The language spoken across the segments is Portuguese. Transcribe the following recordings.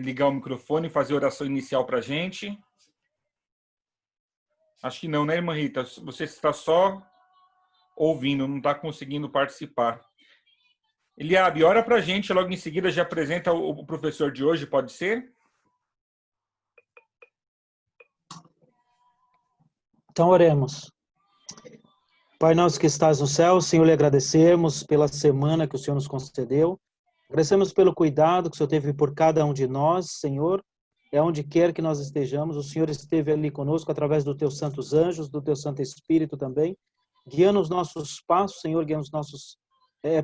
ligar o microfone e fazer a oração inicial para a gente? Acho que não, né, irmã Rita? Você está só ouvindo, não está conseguindo participar. Eliabe, ora para a gente, logo em seguida já apresenta o professor de hoje, pode ser? Então, oremos. Pai nosso que estás no céu, Senhor, lhe agradecemos pela semana que o Senhor nos concedeu. Agradecemos pelo cuidado que o Senhor teve por cada um de nós, Senhor. Onde quer que nós estejamos, o Senhor esteve ali conosco através dos teus santos anjos, do teu Santo Espírito também, guiando os nossos passos, Senhor, guiando os nossos,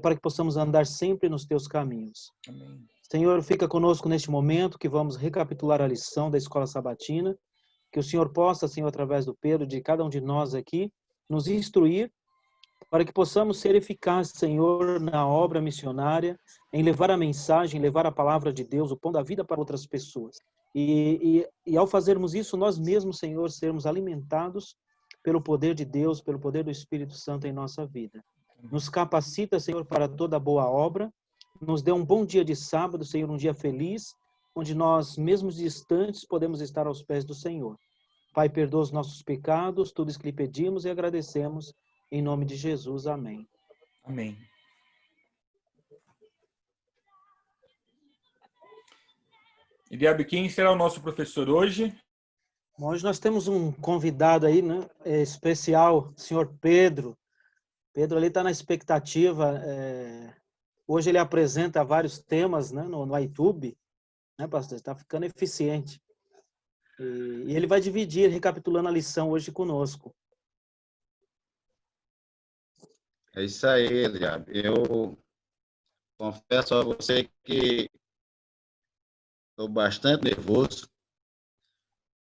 para que possamos andar sempre nos teus caminhos. Amém. Senhor, fica conosco neste momento que vamos recapitular a lição da Escola Sabatina, que o Senhor possa, Senhor, através do Pedro, de cada um de nós aqui, nos instruir para que possamos ser eficazes, Senhor, na obra missionária, em levar a mensagem, levar a palavra de Deus, o pão da vida para outras pessoas. E ao fazermos isso, nós mesmos, Senhor, sermos alimentados pelo poder de Deus, pelo poder do Espírito Santo em nossa vida. Nos capacita, Senhor, para toda boa obra, nos dê um bom dia de sábado, Senhor, um dia feliz, onde nós, mesmo distantes, podemos estar aos pés do Senhor. Pai, perdoa os nossos pecados, tudo isso que lhe pedimos e agradecemos. Em nome de Jesus, amém. Amém. Eliabe, quem será o nosso professor hoje? Hoje nós temos um convidado aí, né, especial, o senhor Pedro. Pedro ali está na expectativa. Hoje ele apresenta vários temas, né, no YouTube, né, pastor? Está ficando eficiente. E ele vai dividir, recapitulando a lição hoje conosco. É isso aí, Eliabe. Eu confesso a você que estou bastante nervoso,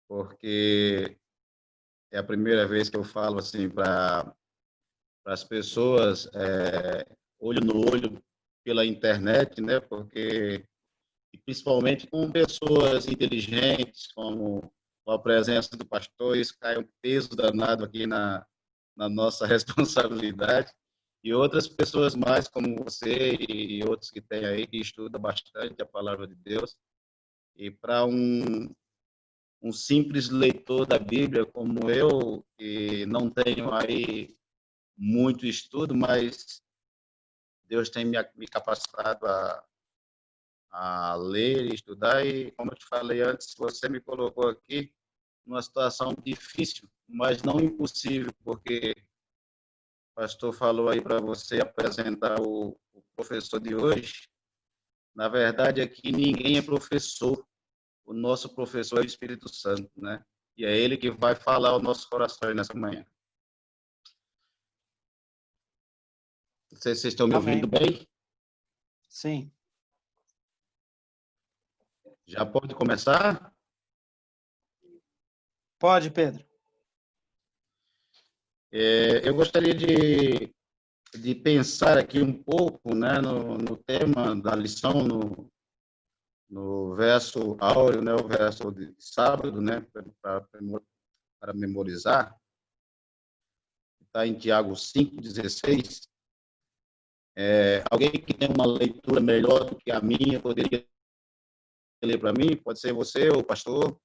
porque é a primeira vez que eu falo assim para as pessoas, olho no olho pela internet, né? Porque principalmente com pessoas inteligentes, como a presença do pastor, isso cai um peso danado aqui na nossa responsabilidade. E outras pessoas mais, como você e outros que tem aí, que estudam bastante a palavra de Deus. E para um simples leitor da Bíblia como eu, que não tenho aí muito estudo, mas Deus tem me capacitado a ler e estudar. E, como eu te falei antes, você me colocou aqui numa situação difícil, mas não impossível, porque o pastor falou aí para você apresentar o professor de hoje. Na verdade, aqui ninguém é professor. O nosso professor é o Espírito Santo, né? E é ele que vai falar aos nossos corações nessa manhã. Não sei se vocês estão me ouvindo bem. Sim. Já pode começar? Pode, Pedro. Eu gostaria de pensar aqui um pouco, né, no tema da lição, no verso áureo, né, o verso de sábado, né, para memorizar. Está em Tiago 5,16. Alguém que tem uma leitura melhor do que a minha poderia ler para mim? Pode ser você ou o pastor?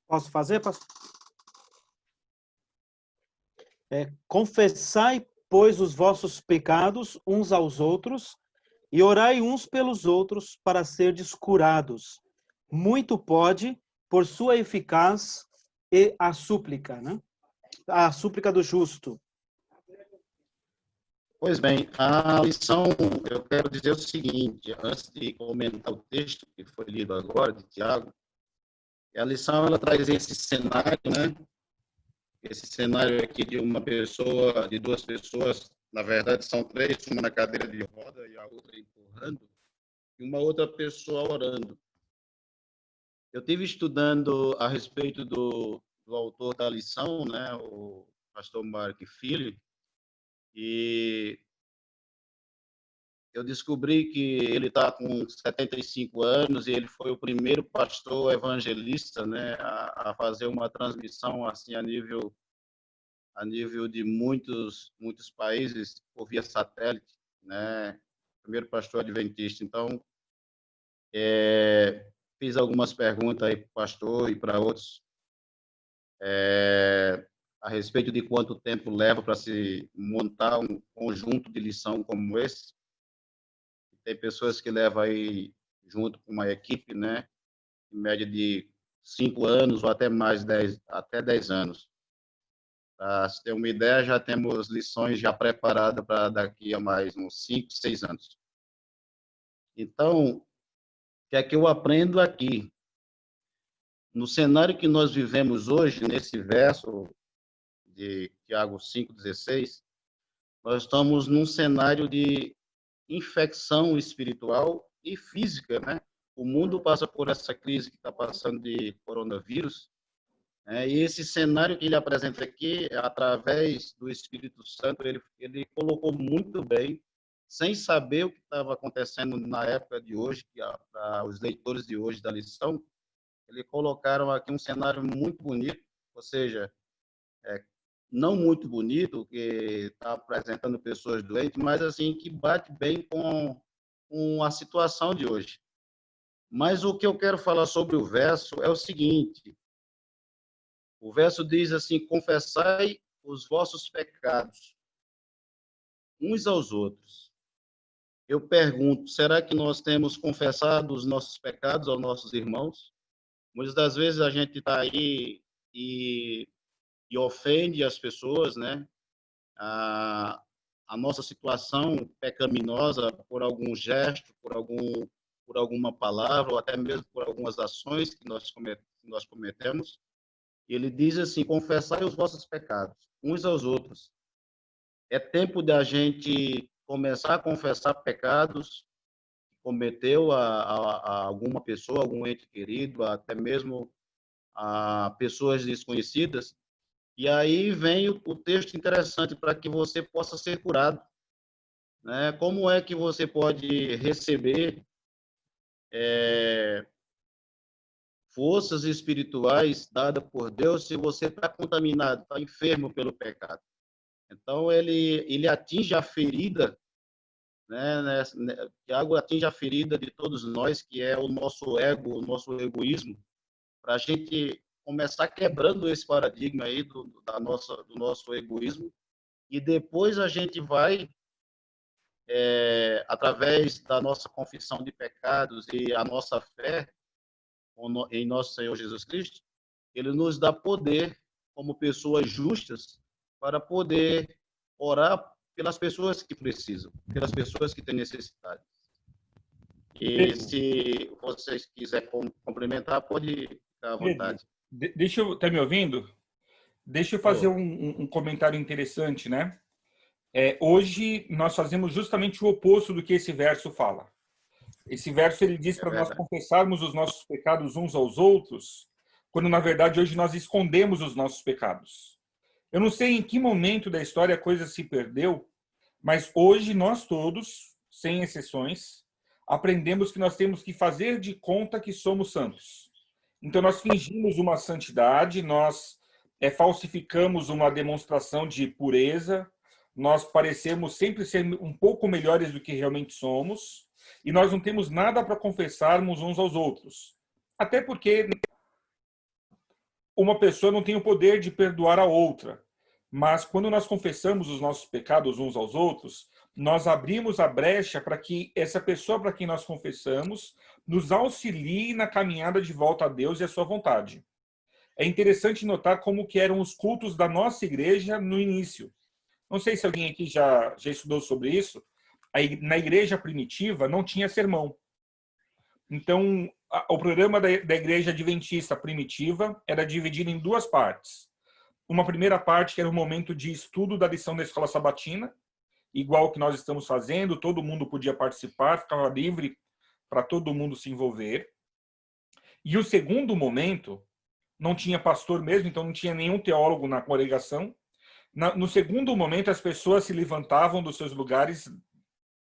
Posso fazer, pastor? Confessai, pois, os vossos pecados uns aos outros e orai uns pelos outros para serdes curados. Muito pode, por sua eficaz, e a súplica, né? A súplica do justo. Pois bem, a lição, eu quero dizer o seguinte, antes de comentar o texto que foi lido agora, de Tiago, a lição ela traz esse cenário, né? Esse cenário aqui de uma pessoa, de duas pessoas, na verdade são três, uma na cadeira de roda e a outra empurrando, e uma outra pessoa orando. Eu tive estudando a respeito do autor da lição, né, o pastor Mark Filho, e eu descobri que ele está com 75 anos e ele foi o primeiro pastor evangelista, né, a fazer uma transmissão assim a nível de muitos países por via satélite, né, primeiro pastor adventista. Então, Fiz algumas perguntas aí para o pastor e para outros a respeito de quanto tempo leva para se montar um conjunto de lição como esse. Tem pessoas que levam aí junto com uma equipe, né, em média de 5 anos ou até mais, até 10 anos. Para se ter uma ideia, já temos lições já preparadas para daqui a mais uns 5, 6 anos. Então, o que é que eu aprendo aqui? No cenário que nós vivemos hoje, nesse verso de Tiago 5,16, nós estamos num cenário de infecção espiritual e física, né? O mundo passa por essa crise que está passando de coronavírus, né? E esse cenário que ele apresenta aqui, através do Espírito Santo, ele colocou muito bem, sem saber o que estava acontecendo na época de hoje, que os leitores de hoje da lição, eles colocaram aqui um cenário muito bonito, ou seja, não muito bonito, que está apresentando pessoas doentes, mas assim que bate bem com a situação de hoje. Mas o que eu quero falar sobre o verso é o seguinte: o verso diz assim: confessai os vossos pecados uns aos outros. Eu pergunto, será que nós temos confessado os nossos pecados aos nossos irmãos? Muitas das vezes a gente está aí e ofende as pessoas, né? A nossa situação pecaminosa por algum gesto, por alguma palavra, ou até mesmo por algumas ações que nós cometemos. Ele diz assim: confessai os vossos pecados uns aos outros. É tempo da gente começar a confessar pecados que cometeu a alguma pessoa, algum ente querido, até mesmo a pessoas desconhecidas. E aí vem o texto interessante para que você possa ser curado, né? Como é que você pode receber forças espirituais dadas por Deus se você está contaminado, está enfermo pelo pecado? Então, ele atinge a ferida, né? Tiago atinge a ferida de todos nós, que é o nosso ego, o nosso egoísmo, para a gente começar quebrando esse paradigma aí do nosso egoísmo, e depois a gente vai, através da nossa confissão de pecados e a nossa fé em nosso Senhor Jesus Cristo, ele nos dá poder como pessoas justas para poder orar pelas pessoas que precisam, pelas pessoas que têm necessidade. E se vocês quiserem complementar, pode ficar à vontade. Tá me ouvindo? Deixa eu fazer um comentário interessante, né? Hoje nós fazemos justamente o oposto do que esse verso fala. Esse verso ele diz para nós confessarmos os nossos pecados uns aos outros, quando na verdade hoje nós escondemos os nossos pecados. Eu não sei em que momento da história a coisa se perdeu, mas hoje nós todos, sem exceções, aprendemos que nós temos que fazer de conta que somos santos. Então nós fingimos uma santidade, nós falsificamos uma demonstração de pureza, nós parecemos sempre ser um pouco melhores do que realmente somos, e nós não temos nada para confessarmos uns aos outros. Até porque uma pessoa não tem o poder de perdoar a outra. Mas quando nós confessamos os nossos pecados uns aos outros, nós abrimos a brecha para que essa pessoa para quem nós confessamos nos auxilie na caminhada de volta a Deus e a sua vontade. É interessante notar como que eram os cultos da nossa igreja no início. Não sei se alguém aqui já estudou sobre isso. Na igreja primitiva não tinha sermão. Então, o programa da igreja adventista primitiva era dividido em duas partes. Uma primeira parte que era um momento de estudo da lição da escola sabatina, igual que nós estamos fazendo, todo mundo podia participar, ficava livre para todo mundo se envolver. E o segundo momento, não tinha pastor mesmo, então não tinha nenhum teólogo na congregação. No segundo momento, as pessoas se levantavam dos seus lugares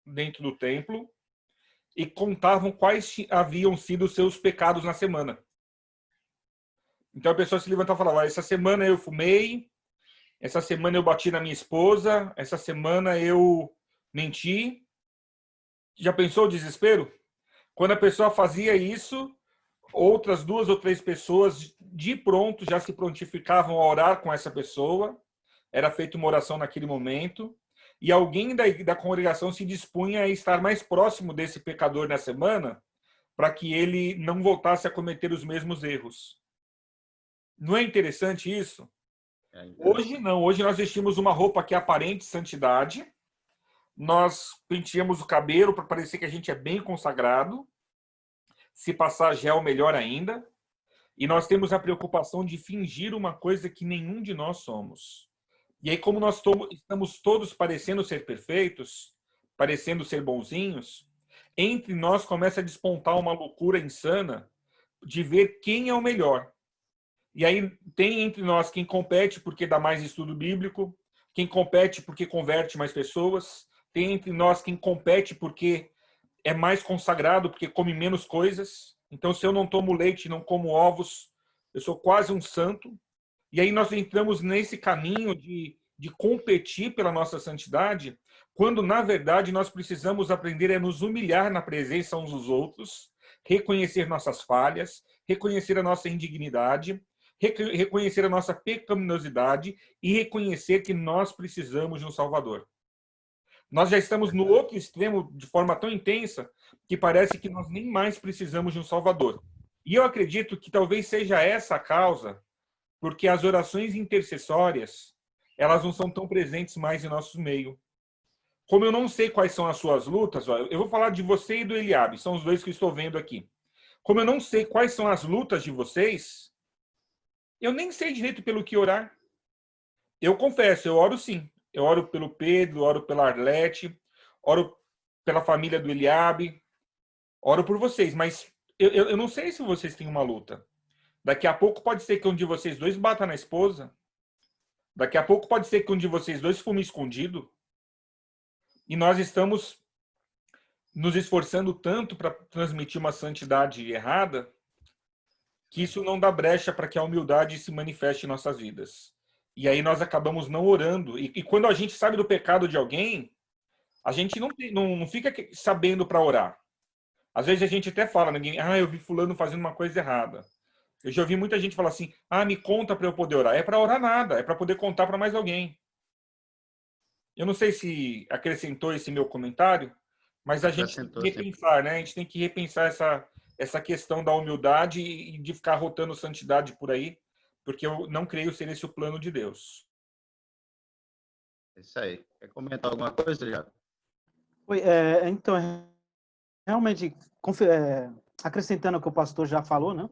dentro do templo e contavam quais haviam sido os seus pecados na semana. Então a pessoa se levantava e falava: essa semana eu fumei, essa semana eu bati na minha esposa, essa semana eu menti. Já pensou o desespero? Quando a pessoa fazia isso, outras 2 ou 3 pessoas de pronto já se prontificavam a orar com essa pessoa. Era feita uma oração naquele momento. E alguém da congregação se dispunha a estar mais próximo desse pecador na semana para que ele não voltasse a cometer os mesmos erros. Não é interessante isso? É Hoje interessante. não. Hoje nós vestimos uma roupa que aparente santidade. Nós penteamos o cabelo para parecer que a gente é bem consagrado. Se passar gel, melhor ainda. E nós temos a preocupação de fingir uma coisa que nenhum de nós somos. E aí, como nós estamos todos parecendo ser perfeitos, parecendo ser bonzinhos, entre nós começa a despontar uma loucura insana de ver quem é o melhor. E aí tem entre nós quem compete porque dá mais estudo bíblico, quem compete porque converte mais pessoas, tem entre nós quem compete porque é mais consagrado, porque come menos coisas. Então, se eu não tomo leite, não como ovos, eu sou quase um santo. E aí nós entramos nesse caminho de competir pela nossa santidade, quando, na verdade, nós precisamos aprender a nos humilhar na presença uns dos outros, reconhecer nossas falhas, reconhecer a nossa indignidade, reconhecer a nossa pecaminosidade e reconhecer que nós precisamos de um Salvador. Nós já estamos no outro extremo de forma tão intensa que parece que nós nem mais precisamos de um Salvador. E eu acredito que talvez seja essa a causa porque as orações intercessórias, elas não são tão presentes mais em nosso meio. Como eu não sei quais são as suas lutas, ó, eu vou falar de você e do Eliabe, são os dois que eu estou vendo aqui. Como eu não sei quais são as lutas de vocês, eu nem sei direito pelo que orar. Eu confesso, eu oro sim. Eu oro pelo Pedro, oro pela Arlete, oro pela família do Eliabe, oro por vocês, mas eu não sei se vocês têm uma luta. Daqui a pouco pode ser que um de vocês dois bata na esposa. Daqui a pouco pode ser que um de vocês dois fume escondido. E nós estamos nos esforçando tanto para transmitir uma santidade errada que isso não dá brecha para que a humildade se manifeste em nossas vidas. E aí nós acabamos não orando. E quando a gente sabe do pecado de alguém, a gente não fica sabendo para orar. Às vezes a gente até fala, ninguém, eu vi fulano fazendo uma coisa errada. Eu já ouvi muita gente falar assim, me conta para eu poder orar. É para orar nada, é para poder contar para mais alguém. Eu não sei se acrescentou esse meu comentário, mas a gente tem que Acrescentou sim. repensar, né? A gente tem que repensar essa questão da humildade e de ficar rotando santidade por aí, porque eu não creio ser esse o plano de Deus. É isso aí. Quer comentar alguma coisa, Thiago? Oi, então, realmente, acrescentando o que o pastor já falou, né?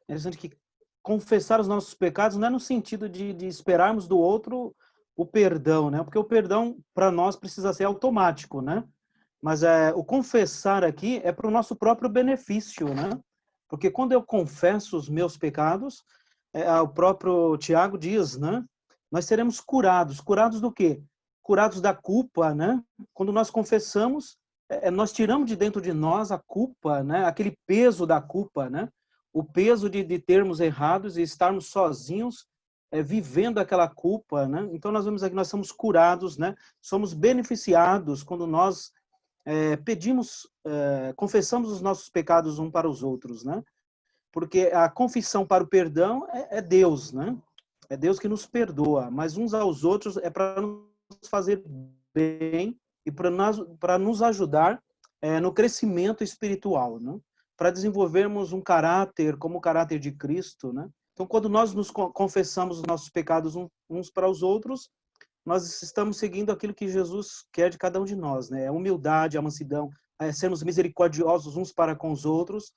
É interessante que confessar os nossos pecados não é no sentido de esperarmos do outro o perdão, né? Porque o perdão, para nós, precisa ser automático, né? Mas o confessar aqui é para o nosso próprio benefício, né? Porque quando eu confesso os meus pecados, o próprio Tiago diz, né? Nós seremos curados. Curados do quê? Curados da culpa, né? Quando nós confessamos, nós tiramos de dentro de nós a culpa, né? Aquele peso da culpa, né? O peso de termos errados e estarmos sozinhos, vivendo aquela culpa, né? Então nós vemos aqui, nós somos curados, né? Somos beneficiados quando nós confessamos os nossos pecados uns para os outros, né? Porque a confissão para o perdão é Deus, né? É Deus que nos perdoa, mas uns aos outros é para nos fazer bem e para nos ajudar no crescimento espiritual, né? Para desenvolvermos um caráter como o caráter de Cristo, né? Então, quando nós nos confessamos os nossos pecados uns para os outros, nós estamos seguindo aquilo que Jesus quer de cada um de nós, né? A humildade, a mansidão, sermos misericordiosos uns para com os outros,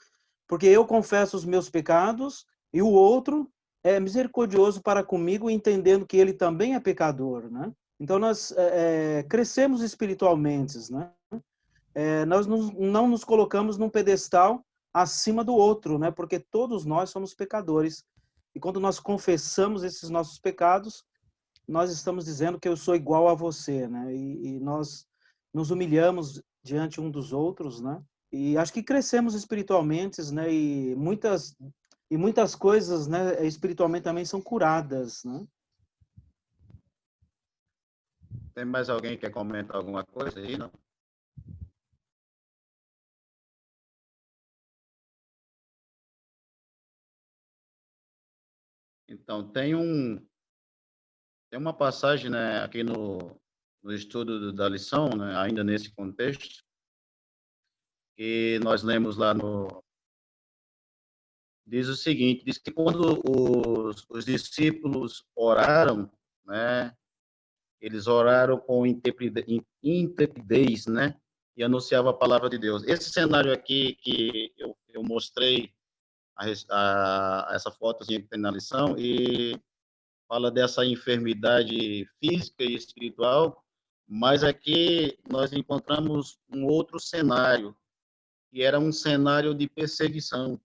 porque eu confesso os meus pecados e o outro é misericordioso para comigo, entendendo que ele também é pecador, né? Então nós crescemos espiritualmente, né? Nós não nos colocamos num pedestal acima do outro, né? Porque todos nós somos pecadores. E quando nós confessamos esses nossos pecados, nós estamos dizendo que eu sou igual a você, né? E nós nos humilhamos diante um dos outros, né? E acho que crescemos espiritualmente, né? E muitas coisas, né? Espiritualmente também são curadas, né? Tem mais alguém que quer comentar alguma coisa aí, não? Então, tem uma passagem, né, aqui no estudo da lição, né, ainda nesse contexto, que nós lemos lá diz o seguinte, diz que quando os discípulos oraram, né, eles oraram com intrepidez, né, e anunciavam a palavra de Deus. Esse cenário aqui que eu mostrei, essa fotozinha que tem na lição, e fala dessa enfermidade física e espiritual, mas aqui nós encontramos um outro cenário, que era um cenário de perseguição.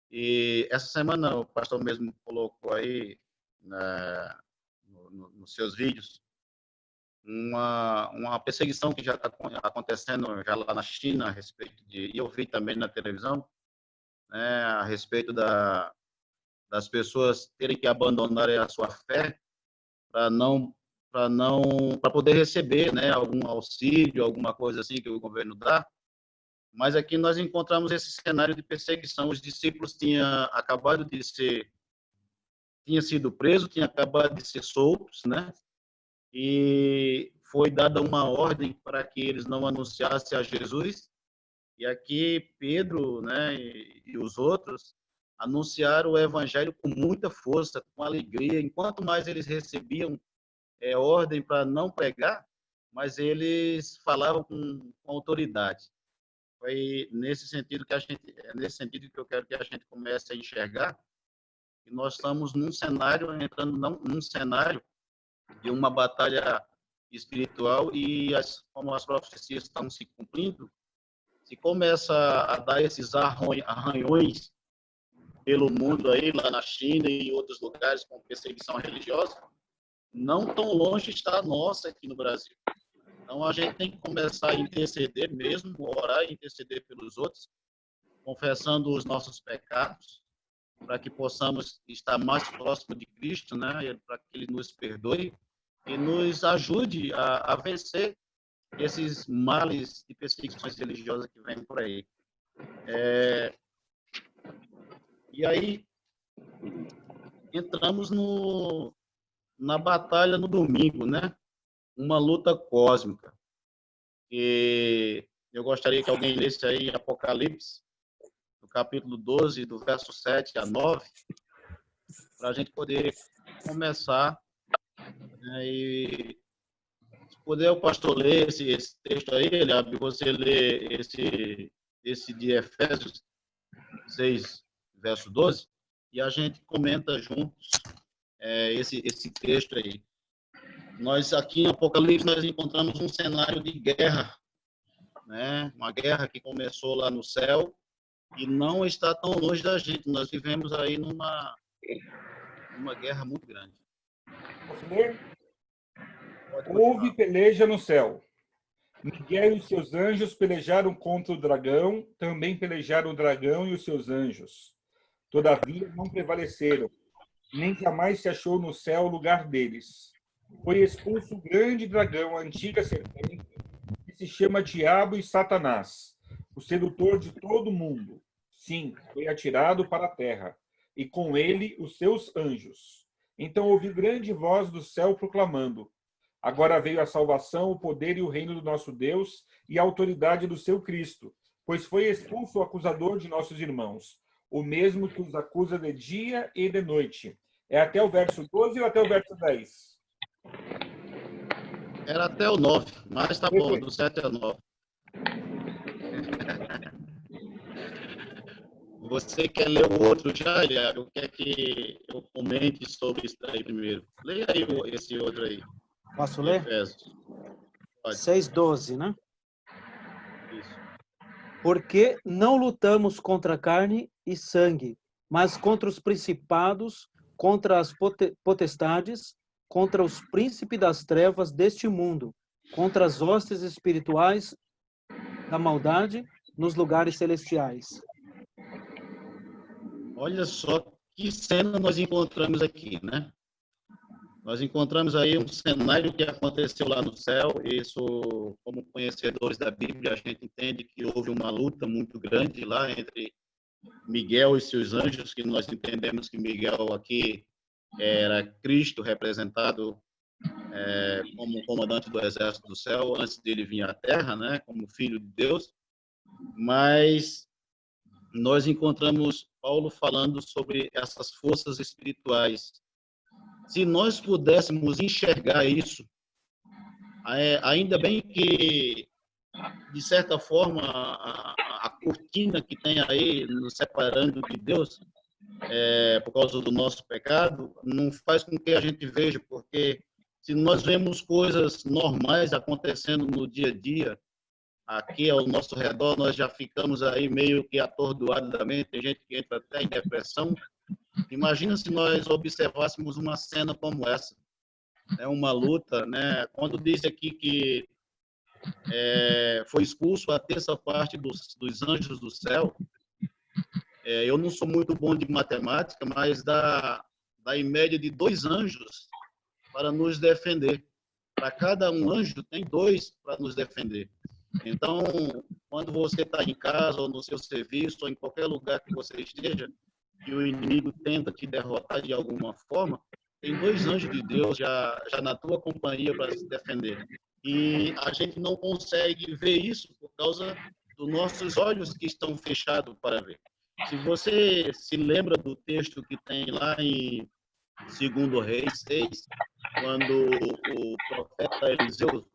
E essa semana o pastor mesmo colocou aí nos seus vídeos uma perseguição que já está acontecendo já lá na China a respeito e eu vi também na televisão, né, a respeito das pessoas terem que abandonar a sua fé para poder receber, né, algum auxílio, alguma coisa assim que o governo dá. Mas aqui nós encontramos esse cenário de perseguição. Os discípulos tinham sido presos, tinham acabado de ser soltos, né? E foi dada uma ordem para que eles não anunciassem a Jesus. E aqui Pedro, né, e os outros anunciaram o evangelho com muita força, com alegria. Enquanto mais eles recebiam ordem para não pregar, mas eles falavam com autoridade. Foi nesse sentido que eu quero que a gente comece a enxergar que nós estamos entrando num cenário de uma batalha espiritual e como as profecias estão se cumprindo, se começa a dar esses arranhões pelo mundo aí, lá na China e em outros lugares com perseguição religiosa, não tão longe está a nossa aqui no Brasil. Então, a gente tem que começar a interceder mesmo, orar e interceder pelos outros, confessando os nossos pecados, para que possamos estar mais próximo de Cristo, né? Para que Ele nos perdoe e nos ajude a vencer esses males e perseguições religiosas que vêm por aí. E aí, entramos na batalha no domingo, né? Uma luta cósmica. E eu gostaria que alguém lesse aí Apocalipse, no capítulo 12, do verso 7 a 9, para a gente poder começar. Né, e se puder o pastor ler esse texto aí, Eliabe, você lê esse de Efésios 6, verso 12, e a gente comenta juntos esse texto aí. Nós aqui em Apocalipse nós encontramos um cenário de guerra, né? Uma guerra que começou lá no céu e não está tão longe da gente. Nós vivemos aí numa guerra muito grande. Posso ler? Houve peleja no céu. Miguel e os seus anjos pelejaram contra o dragão, também pelejaram o dragão e os seus anjos. Todavia não prevaleceram, nem jamais se achou no céu o lugar deles. Foi expulso o grande dragão, a antiga serpente, que se chama Diabo e Satanás, o sedutor de todo mundo. Sim, foi atirado para a terra, e com ele os seus anjos. Então ouvi grande voz do céu proclamando: agora veio a salvação, o poder e o reino do nosso Deus e a autoridade do seu Cristo, pois foi expulso o acusador de nossos irmãos, o mesmo que os acusa de dia e de noite. É até o verso 12 ou até o verso 10? Era até o 9, mas tá bom, do 7 a 9. Você quer ler o outro já, Eliabe? Ou quer que eu comente sobre isso aí primeiro? Leia aí esse outro aí. Posso ler? 6:12, né? Isso. Porque não lutamos contra carne e sangue, mas contra os principados, contra as potestades, contra os príncipes das trevas deste mundo, contra as hostes espirituais da maldade nos lugares celestiais. Olha só que cena nós encontramos aqui, né? Nós encontramos aí um cenário que aconteceu lá no céu. Isso, como conhecedores da Bíblia, a gente entende que houve uma luta muito grande lá entre Miguel e seus anjos, que nós entendemos que Miguel aqui era Cristo representado como comandante do exército do céu, antes dele vir à terra, né, como filho de Deus, mas nós encontramos Paulo falando sobre essas forças espirituais. Se nós pudéssemos enxergar isso, ainda bem que, de certa forma, a cortina que tem aí nos separando de Deus, por causa do nosso pecado, não faz com que a gente veja, porque se nós vemos coisas normais acontecendo no dia a dia, aqui ao nosso redor, nós já ficamos aí meio que atordoados da mente, tem gente que entra até em depressão. Imagina se nós observássemos uma cena como essa, né, uma luta, né? Quando diz aqui que foi expulso a terça parte dos anjos do céu, eu não sou muito bom de matemática, mas dá em média de 2 anjos para nos defender. Para cada um anjo, tem 2 para nos defender. Então, quando você está em casa, ou no seu serviço, ou em qualquer lugar que você esteja, e o inimigo tenta te derrotar de alguma forma, tem 2 anjos de Deus já na tua companhia para se defender. E a gente não consegue ver isso por causa dos nossos olhos que estão fechados para ver. Se você se lembra do texto que tem lá em 2 Reis 6, quando o profeta Eliseu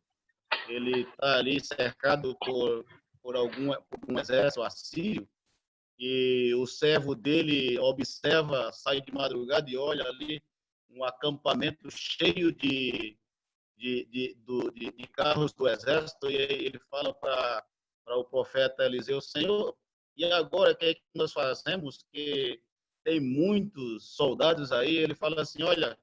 ele está ali cercado por um exército assírio, e o servo dele observa, sai de madrugada e olha ali um acampamento cheio de carros do exército, e ele fala para o profeta Eliseu: Senhor, e agora o que é que nós fazemos? Que tem muitos soldados aí. Ele fala assim: olha,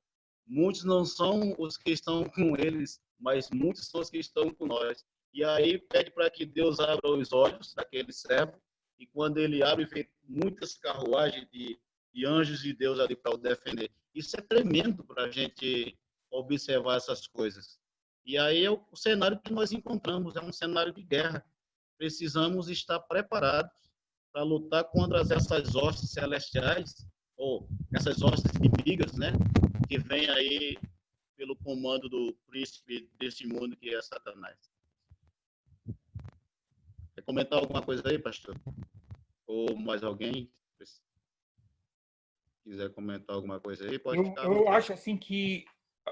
muitos não são os que estão com eles, mas muitos são os que estão com nós. E aí pede para que Deus abra os olhos daquele servo, e quando ele abre, vê muitas carruagens de anjos de Deus ali para o defender. Isso é tremendo para a gente observar essas coisas. E aí é o cenário que nós encontramos, é um cenário de guerra. Precisamos estar preparados para lutar contra essas hostes celestiais, ou essas hostes inimigas, né, que vem aí pelo comando do príncipe desse mundo, que é Satanás. Quer comentar alguma coisa aí, pastor? Ou mais alguém? Quiser comentar alguma coisa aí, pode ficar à Eu vontade. acho assim que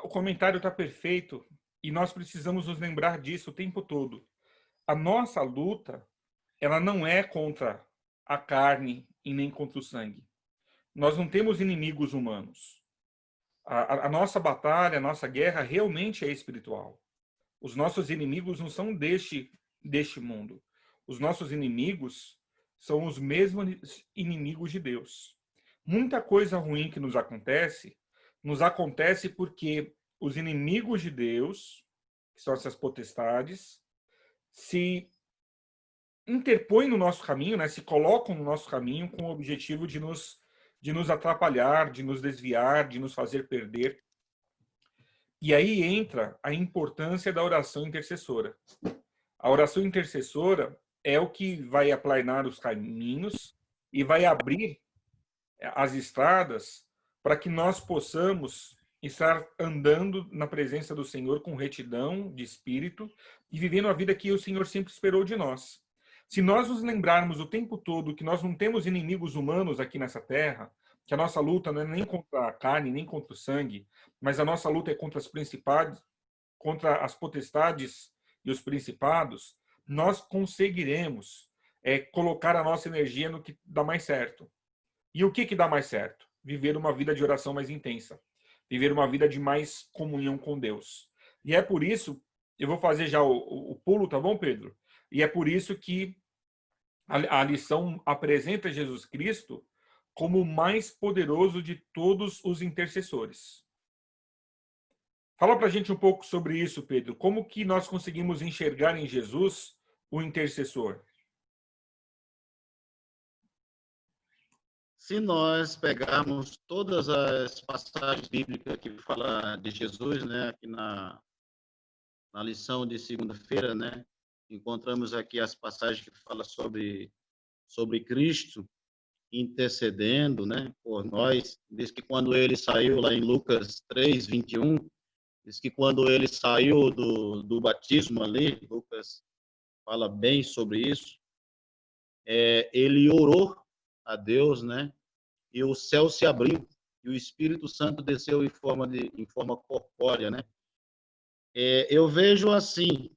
o comentário está perfeito e nós precisamos nos lembrar disso o tempo todo. A nossa luta, ela não é contra a carne e nem contra o sangue. Nós não temos inimigos humanos. A nossa batalha, a nossa guerra realmente é espiritual. Os nossos inimigos não são deste mundo. Os nossos inimigos são os mesmos inimigos de Deus. Muita coisa ruim que nos acontece porque os inimigos de Deus, que são essas potestades, se interpõem no nosso caminho, né? Se colocam no nosso caminho com o objetivo de nos atrapalhar, de nos desviar, de nos fazer perder. E aí entra a importância da oração intercessora. A oração intercessora é o que vai aplanar os caminhos e vai abrir as estradas para que nós possamos estar andando na presença do Senhor com retidão de espírito e vivendo a vida que o Senhor sempre esperou de nós. Se nós nos lembrarmos o tempo todo que nós não temos inimigos humanos aqui nessa terra, que a nossa luta não é nem contra a carne, nem contra o sangue, mas a nossa luta é contra as principais, contra as potestades e os principados, nós conseguiremos colocar a nossa energia no que dá mais certo. E o que dá mais certo? Viver uma vida de oração mais intensa. Viver uma vida de mais comunhão com Deus. E é por isso, eu vou fazer já o pulo, tá bom, Pedro? E é por isso que a lição apresenta Jesus Cristo como o mais poderoso de todos os intercessores. Fala para a gente um pouco sobre isso, Pedro. Como que nós conseguimos enxergar em Jesus o intercessor? Se nós pegarmos todas as passagens bíblicas que falam de Jesus, né, aqui na lição de segunda-feira, né, encontramos aqui as passagens que falam sobre Cristo, intercedendo, né, por nós. Diz que quando ele saiu lá em Lucas 3:21, diz que quando ele saiu do batismo ali, Lucas fala bem sobre isso, ele orou a Deus, né, e o céu se abriu e o Espírito Santo desceu em forma corpórea, né. Eu vejo assim,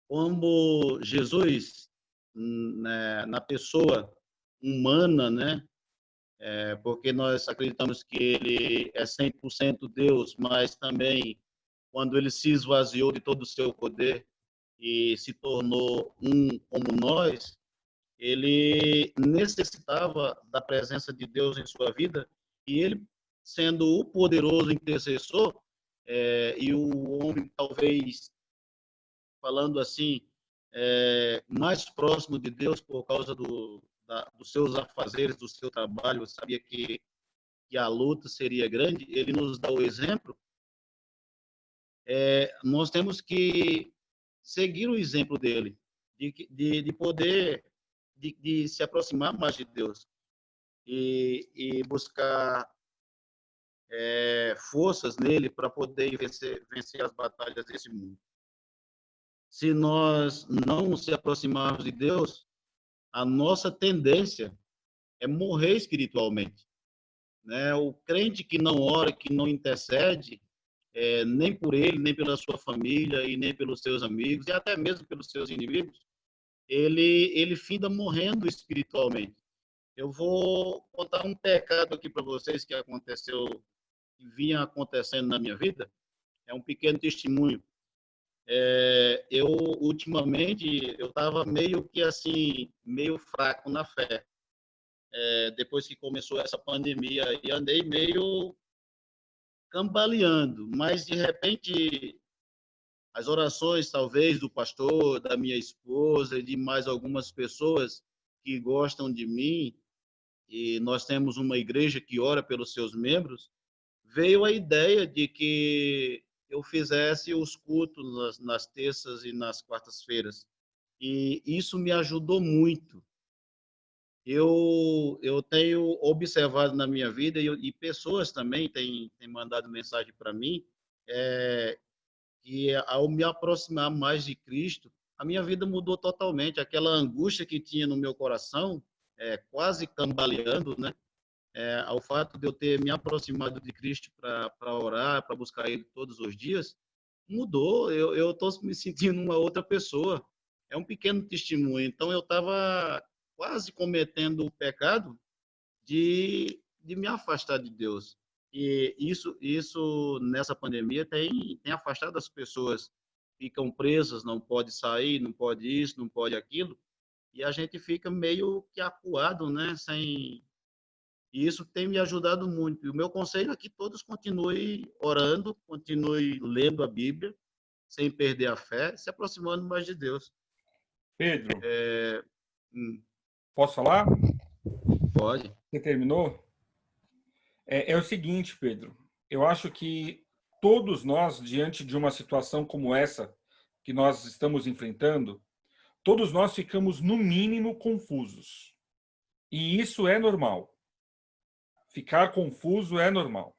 como Jesus, né, na pessoa humana, né, porque nós acreditamos que ele é 100% Deus, mas também quando ele se esvaziou de todo o seu poder e se tornou um como nós, ele necessitava da presença de Deus em sua vida e ele, sendo o poderoso intercessor, e o homem talvez, falando assim, mais próximo de Deus por causa dos seus afazeres, do seu trabalho, eu sabia que a luta seria grande, ele nos dá o exemplo. Nós temos que seguir o exemplo dele, de poder, de se aproximar mais de Deus e buscar forças nele para poder vencer as batalhas desse mundo. Se nós não se aproximarmos de Deus, a nossa tendência é morrer espiritualmente, né? O crente que não ora, que não intercede, nem por ele, nem pela sua família, e nem pelos seus amigos, e até mesmo pelos seus inimigos, ele finda morrendo espiritualmente. Eu vou contar um pecado aqui para vocês que aconteceu, que vinha acontecendo na minha vida. É um pequeno testemunho. Eu, ultimamente, eu estava meio que assim, meio fraco na fé. Depois que começou essa pandemia, e andei meio cambaleando, mas de repente as orações talvez do pastor, da minha esposa e de mais algumas pessoas que gostam de mim, e nós temos uma igreja que ora pelos seus membros, veio a ideia de que eu fizesse os cultos nas terças e nas quartas-feiras. E isso me ajudou muito. Eu tenho observado na minha vida, e pessoas também têm mandado mensagem para mim, que ao me aproximar mais de Cristo, a minha vida mudou totalmente. Aquela angústia que tinha no meu coração, quase cambaleando, né? Ao fato de eu ter me aproximado de Cristo para orar, para buscar Ele todos os dias, mudou. Eu estou me sentindo uma outra pessoa. É um pequeno testemunho. Então, eu estava quase cometendo o pecado de me afastar de Deus. E isso nessa pandemia tem afastado as pessoas. Ficam presas, não pode sair, não pode isso, não pode aquilo. E a gente fica meio que acuado, né? E isso tem me ajudado muito. E o meu conselho é que todos continuem orando, continuem lendo a Bíblia, sem perder a fé, se aproximando mais de Deus. Pedro, É... posso falar? Pode. Você terminou? É o seguinte, Pedro, eu acho que todos nós, diante de uma situação como essa que nós estamos enfrentando, todos nós ficamos, no mínimo, confusos. E isso é normal. Ficar confuso é normal.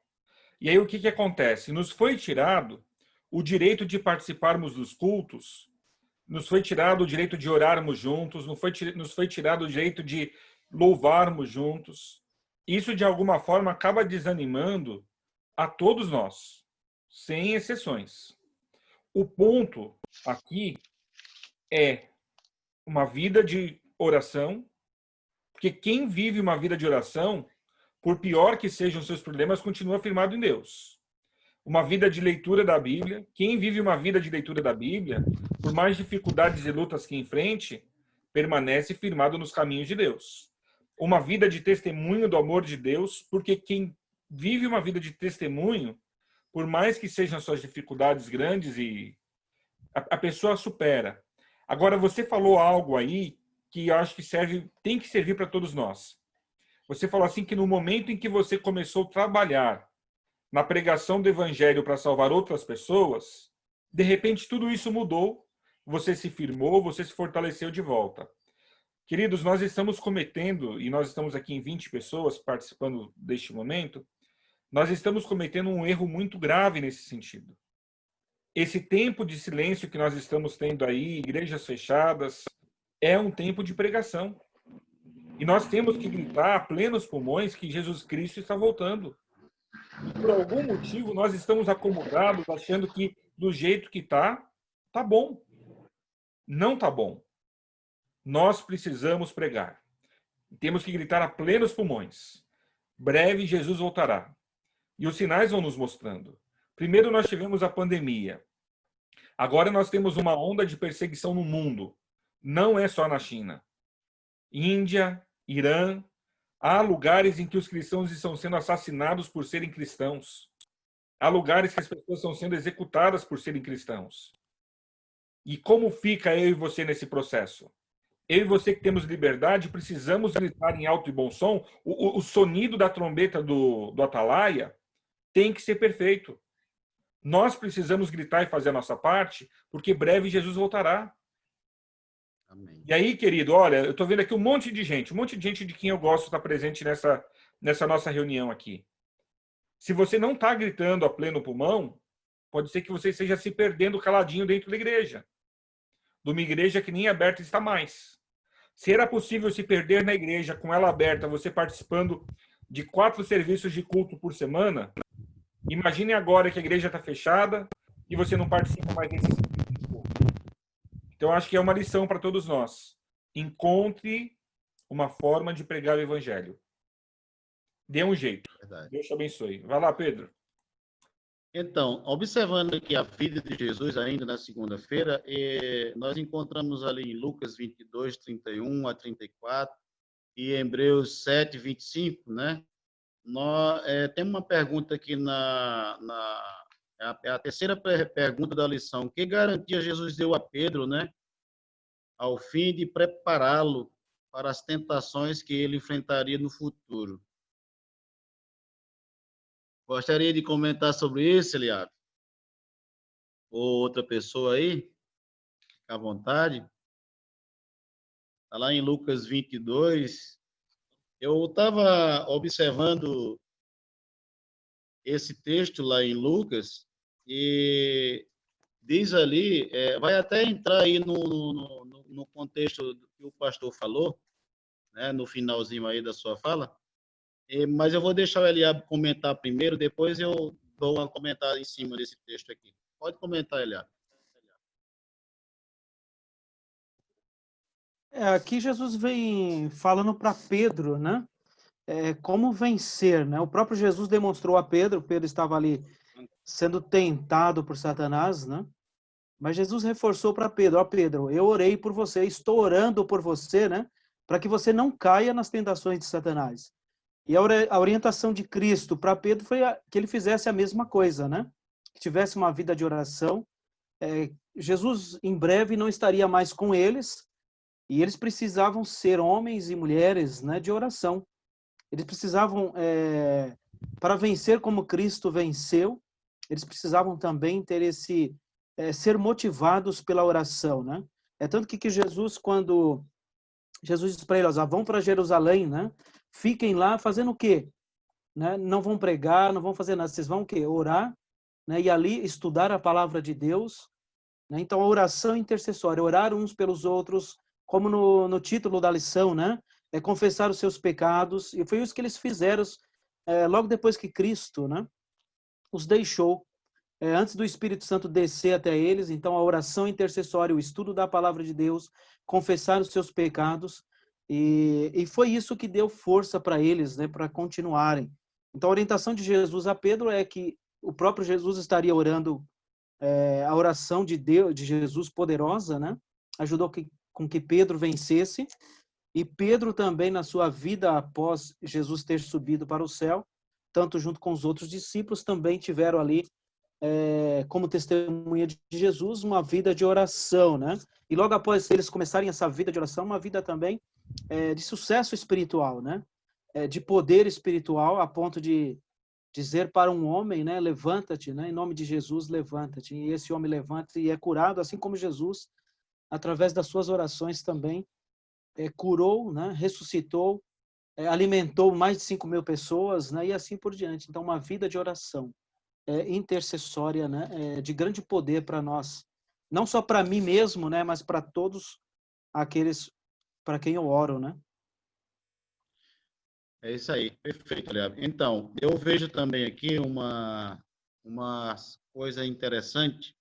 E aí o que acontece? Nos foi tirado o direito de participarmos dos cultos, nos foi tirado o direito de orarmos juntos, nos foi tirado o direito de louvarmos juntos. Isso, de alguma forma, acaba desanimando a todos nós, sem exceções. O ponto aqui é uma vida de oração, porque quem vive uma vida de oração, por pior que sejam os seus problemas, continua firmado em Deus. Uma vida de leitura da Bíblia, quem vive uma vida de leitura da Bíblia, por mais dificuldades e lutas que enfrente, permanece firmado nos caminhos de Deus. Uma vida de testemunho do amor de Deus, porque quem vive uma vida de testemunho, por mais que sejam suas dificuldades grandes, e a pessoa supera. Agora, você falou algo aí que eu acho que tem que servir para todos nós. Você falou assim que no momento em que você começou a trabalhar na pregação do evangelho para salvar outras pessoas, de repente tudo isso mudou, você se firmou, você se fortaleceu de volta. Queridos, nós estamos cometendo, e nós estamos aqui em 20 pessoas participando deste momento, nós estamos cometendo um erro muito grave nesse sentido. Esse tempo de silêncio que nós estamos tendo aí, igrejas fechadas, é um tempo de pregação. E nós temos que gritar a plenos pulmões que Jesus Cristo está voltando. Por algum motivo, nós estamos acomodados, achando que do jeito que tá bom. Não tá bom. Nós precisamos pregar. Temos que gritar a plenos pulmões. Breve Jesus voltará. E os sinais vão nos mostrando. Primeiro nós tivemos a pandemia. Agora nós temos uma onda de perseguição no mundo. Não é só na China. Índia, Irã. Há lugares em que os cristãos estão sendo assassinados por serem cristãos. Há lugares que as pessoas estão sendo executadas por serem cristãos. E como fica eu e você nesse processo? Eu e você que temos liberdade, precisamos gritar em alto e bom som. O sonido da trombeta do atalaia tem que ser perfeito. Nós precisamos gritar e fazer a nossa parte, porque breve Jesus voltará. Amém. E aí, querido, olha, eu estou vendo aqui um monte de gente de quem eu gosto estar presente nessa nossa reunião aqui. Se você não está gritando a pleno pulmão, pode ser que você esteja se perdendo caladinho dentro da igreja. De uma igreja que nem aberta está mais. Se era possível se perder na igreja com ela aberta, você participando de 4 serviços de culto por semana, imagine agora que a igreja está fechada e você não participa mais desses serviços de culto. Então, acho que é uma lição para todos nós. Encontre uma forma de pregar o evangelho. Dê um jeito. Verdade. Deus te abençoe. Vai lá, Pedro. Então, observando aqui a vida de Jesus ainda na segunda-feira, nós encontramos ali em Lucas 22, 31 a 34 e em Hebreus 7, 25, né? Tem uma pergunta aqui é a terceira pergunta da lição. Que garantia Jesus deu a Pedro, né? Ao fim de prepará-lo para as tentações que ele enfrentaria no futuro. Gostaria de comentar sobre isso, Eliabe? Ou outra pessoa aí? Fica à vontade. Está lá em Lucas 22. Eu estava observando esse texto lá em Lucas e diz ali, vai até entrar aí no contexto que o pastor falou, né, no finalzinho aí da sua fala. Mas eu vou deixar o Eliabe comentar primeiro, depois eu dou uma comentada em cima desse texto aqui. Pode comentar, Eliabe. Aqui Jesus vem falando para Pedro, né? Como vencer, né? O próprio Jesus demonstrou a Pedro estava ali sendo tentado por Satanás, né? Mas Jesus reforçou para Pedro, ó Pedro, eu orei por você, estou orando por você, né? Para que você não caia nas tentações de Satanás. E a orientação de Cristo para Pedro foi que ele fizesse a mesma coisa, né? Que tivesse uma vida de oração. Jesus, em breve, não estaria mais com eles, e eles precisavam ser homens e mulheres, né, de oração. Eles precisavam, para vencer como Cristo venceu, eles precisavam também ter ser motivados pela oração, né? Tanto que Jesus, quando Jesus disse para eles, vão para Jerusalém, né? Fiquem lá fazendo o quê? Né? Não vão pregar, não vão fazer nada. Vocês vão o quê? Orar, né? E ali estudar a palavra de Deus. Né? Então, a oração intercessória, orar uns pelos outros, como no título da lição, né? Confessar os seus pecados. E foi isso que eles fizeram logo depois que Cristo, né, os deixou. Antes do Espírito Santo descer até eles, então a oração intercessória, o estudo da palavra de Deus, confessar os seus pecados. E foi isso que deu força para eles, né, para continuarem. Então, a orientação de Jesus a Pedro é que o próprio Jesus estaria orando, a oração de Deus, de Jesus poderosa, né, ajudou com que Pedro vencesse. E Pedro também, na sua vida após Jesus ter subido para o céu, tanto junto com os outros discípulos, também tiveram ali, como testemunha de Jesus, uma vida de oração, né? E logo após eles começarem essa vida de oração, uma vida também de sucesso espiritual, né? De poder espiritual, a ponto de dizer para um homem, né? Levanta-te, né? Em nome de Jesus, levanta-te. E esse homem levanta e é curado, assim como Jesus, através das suas orações também, curou, né? Ressuscitou, alimentou mais de 5.000 pessoas, né? E assim por diante. Então, uma vida de oração intercessória, né? De grande poder para nós. Não só para mim mesmo, né? Mas para todos aqueles para quem eu oro, né? É isso aí, perfeito, Léo. Então, eu vejo também aqui uma coisa interessante.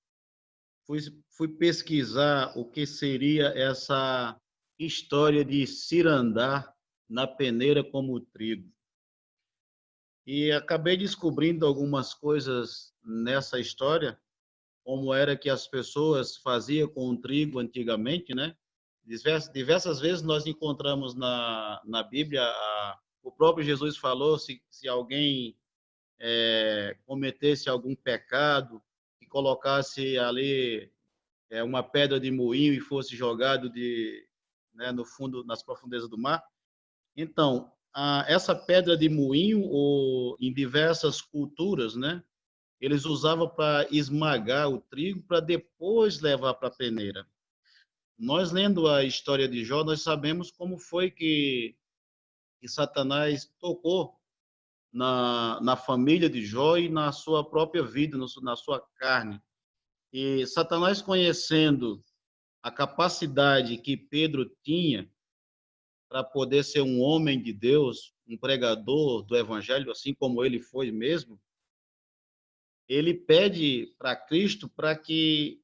Fui pesquisar o que seria essa história de cirandar na peneira como o trigo. E acabei descobrindo algumas coisas nessa história, como era que as pessoas faziam com o trigo antigamente, né? Diversas vezes nós encontramos na Bíblia, o próprio Jesus falou se alguém cometesse algum pecado, que colocasse ali uma pedra de moinho e fosse jogado no fundo, nas profundezas do mar. Então, essa pedra de moinho, ou em diversas culturas, né, eles usavam para esmagar o trigo para depois levar para a peneira. Nós, lendo a história de Jó, nós sabemos como foi que Satanás tocou na família de Jó e na sua própria vida, na sua carne. E Satanás, conhecendo a capacidade que Pedro tinha para poder ser um homem de Deus, um pregador do evangelho, assim como ele foi mesmo, ele pede para Cristo para que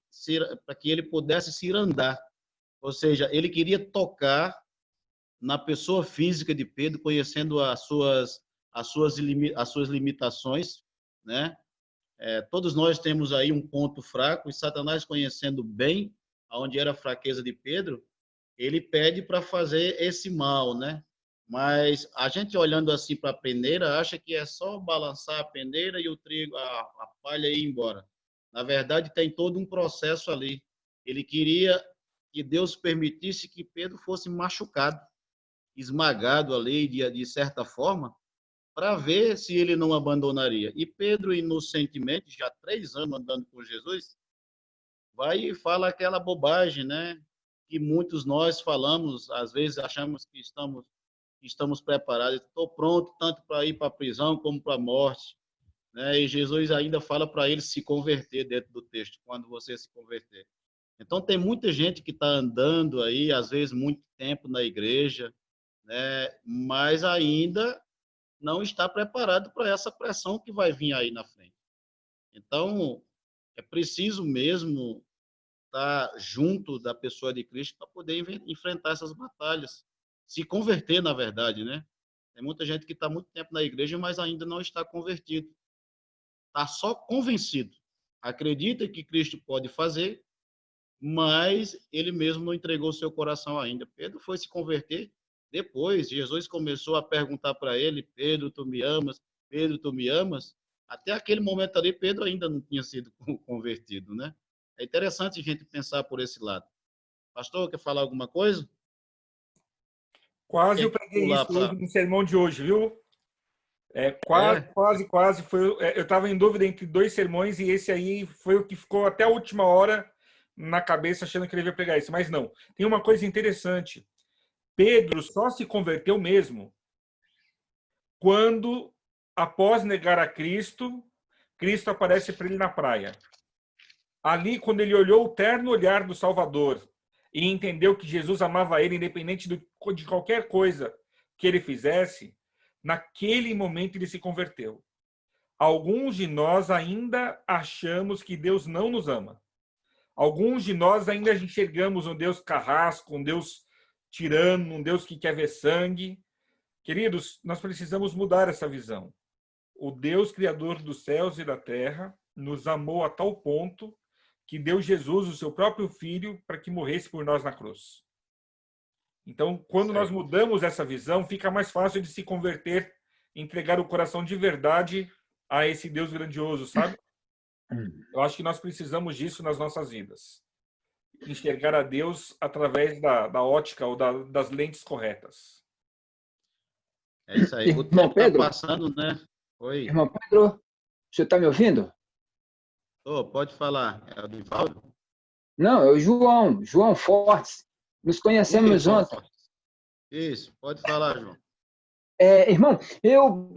ele pudesse se andar. Ou seja, ele queria tocar na pessoa física de Pedro, conhecendo as suas limitações, né? Todos nós temos aí um ponto fraco, e Satanás, conhecendo bem aonde era a fraqueza de Pedro, ele pede para fazer esse mal, né? Mas a gente, olhando assim para a peneira, acha que é só balançar a peneira e o trigo, a palha ir embora. Na verdade, tem todo um processo ali. Ele queria que Deus permitisse que Pedro fosse machucado, esmagado ali de certa forma, para ver se ele não abandonaria. E Pedro, inocentemente, já 3 anos andando com Jesus, vai e fala aquela bobagem, né? Que muitos nós falamos, às vezes achamos que estamos preparados. Estou pronto tanto para ir para a prisão como para a morte, né? E Jesus ainda fala para ele se converter dentro do texto, quando você se converter. Então, tem muita gente que está andando aí, às vezes, muito tempo na igreja, né? Mas ainda não está preparado para essa pressão que vai vir aí na frente. Então, é preciso mesmo estar junto da pessoa de Cristo para poder enfrentar essas batalhas, se converter, na verdade, né? Tem muita gente que está muito tempo na igreja, mas ainda não está convertido. Está só convencido. Acredita que Cristo pode fazer, mas ele mesmo não entregou seu coração ainda. Pedro foi se converter depois. Jesus começou a perguntar para ele: Pedro, tu me amas? Pedro, tu me amas? Até aquele momento ali, Pedro ainda não tinha sido convertido, né? É interessante a gente pensar por esse lado. Pastor, quer falar alguma coisa? Quase eu Quer preguei pular isso hoje para... no sermão de hoje, viu? Quase. Eu estava em dúvida entre 2 sermões e esse aí foi o que ficou até a última hora na cabeça, achando que ele ia pregar isso. Mas não. Tem uma coisa interessante. Pedro só se converteu mesmo quando, após negar a Cristo, Cristo aparece para ele na praia. Ali, quando ele olhou o terno olhar do Salvador e entendeu que Jesus amava ele, independente de qualquer coisa que ele fizesse, naquele momento ele se converteu. Alguns de nós ainda achamos que Deus não nos ama. Alguns de nós ainda enxergamos um Deus carrasco, um Deus tirano, um Deus que quer ver sangue. Queridos, nós precisamos mudar essa visão. O Deus criador dos céus e da terra nos amou a tal ponto que deu Jesus, o seu próprio filho, para que morresse por nós na cruz. Então, quando nós mudamos essa visão, fica mais fácil de se converter, entregar o coração de verdade a esse Deus grandioso, sabe? Eu acho que nós precisamos disso nas nossas vidas. Enxergar a Deus através da ótica ou das lentes corretas. É isso aí. O Irmão tempo está Pedro, passando, né? Oi. irmão Pedro, você está me ouvindo? Pode falar. É o Divaldo? Não, é o João Fortes. Nos Diga, conhecemos irmão ontem. Fortes. Isso, pode falar, João. Irmão, eu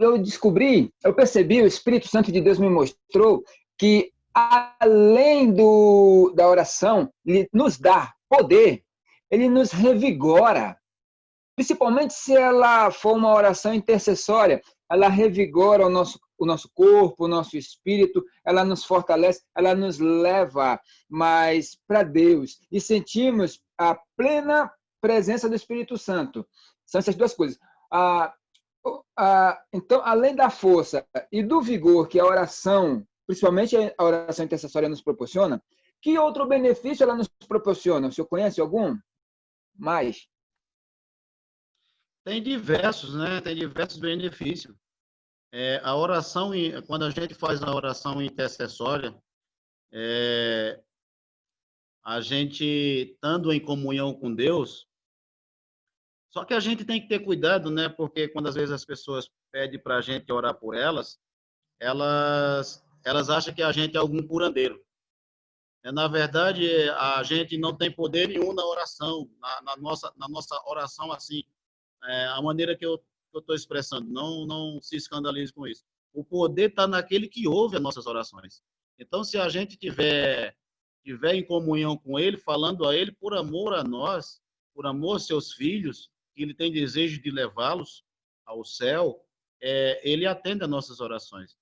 percebi, o Espírito Santo de Deus me mostrou que, além da oração, ele nos dá poder, ele nos revigora. Principalmente se ela for uma oração intercessória, ela revigora o nosso corpo, o nosso espírito, ela nos fortalece, ela nos leva mais para Deus. E sentimos a plena presença do Espírito Santo. São essas duas coisas. Então, além da força e do vigor que a oração, principalmente a oração intercessória, nos proporciona, que outro benefício ela nos proporciona? O senhor conhece algum? Mais? Tem diversos, né? Tem diversos benefícios. A oração, quando a gente faz a oração intercessória, a gente estando em comunhão com Deus, só que a gente tem que ter cuidado, né? Porque quando às vezes as pessoas pedem para a gente orar por elas, elas acham que a gente é algum curandeiro. Na verdade, a gente não tem poder nenhum na oração, na nossa oração, assim, a maneira que eu estou expressando, não se escandalize com isso. O poder está naquele que ouve as nossas orações. Então, se a gente tiver em comunhão com Ele, falando a Ele por amor a nós, por amor aos seus filhos, que Ele tem desejo de levá-los ao céu, Ele atende as nossas orações.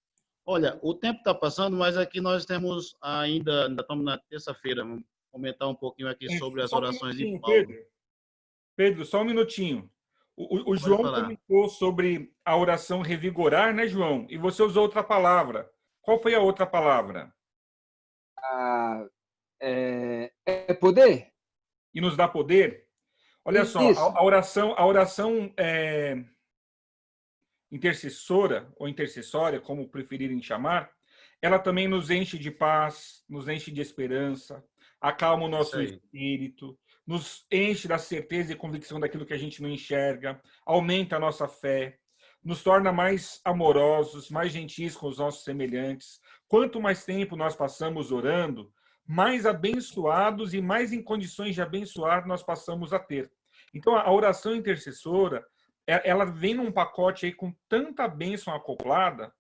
Olha, o tempo está passando, mas aqui nós temos ainda estamos na terça-feira, vamos comentar um pouquinho aqui sobre as orações de Paulo. Pedro, só um minutinho. O Pode João falar. comentou sobre a oração revigorar, né, João? E você usou outra palavra. Qual foi a outra palavra? Poder? E nos dá poder? Olha só, Isso. a oração intercessora ou intercessória, como preferirem chamar, ela também nos enche de paz, nos enche de esperança, acalma o nosso espírito, nos enche da certeza e convicção daquilo que a gente não enxerga, aumenta a nossa fé, nos torna mais amorosos, mais gentis com os nossos semelhantes. Quanto mais tempo nós passamos orando, mais abençoados e mais em condições de abençoar nós passamos a ter. Então, a oração intercessora, ela vem num pacote aí com tanta bênção acoplada,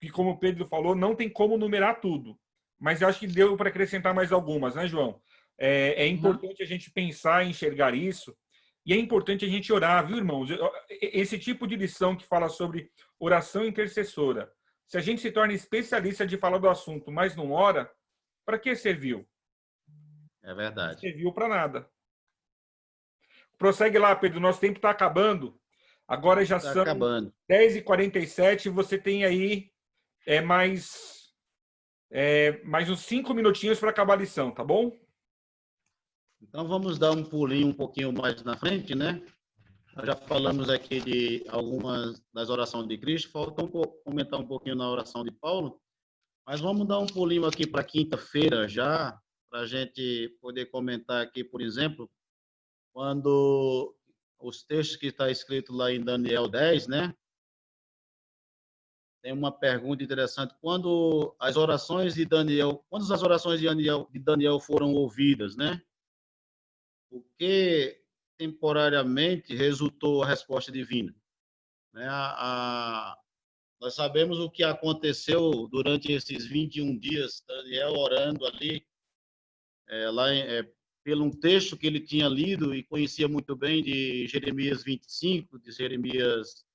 que, como o Pedro falou, não tem como numerar tudo. Mas eu acho que deu para acrescentar mais algumas, né, João? É importante a gente pensar e enxergar isso. E é importante a gente orar, viu, irmãos? Esse tipo de lição que fala sobre oração intercessora, se a gente se torna especialista de falar do assunto, mas não ora, para que serviu? É verdade. Não serviu para nada. Prossegue lá, Pedro. Nosso tempo está acabando. Agora já são 10h47. Você tem aí mais uns 5 minutinhos para acabar a lição, tá bom? Então vamos dar um pulinho um pouquinho mais na frente, né? Nós já falamos aqui de algumas das orações de Cristo, falta comentar um pouquinho na oração de Paulo, mas vamos dar um pulinho aqui para quinta-feira já, para a gente poder comentar aqui, por exemplo, quando os textos que está escrito lá em Daniel 10, né? Tem uma pergunta interessante. Quando as orações de Daniel foram ouvidas, né? O que temporariamente resultou a resposta divina, né? Nós sabemos o que aconteceu durante esses 21 dias, Daniel orando ali, pelo um texto que ele tinha lido e conhecia muito bem, de Jeremias 25, de Jeremias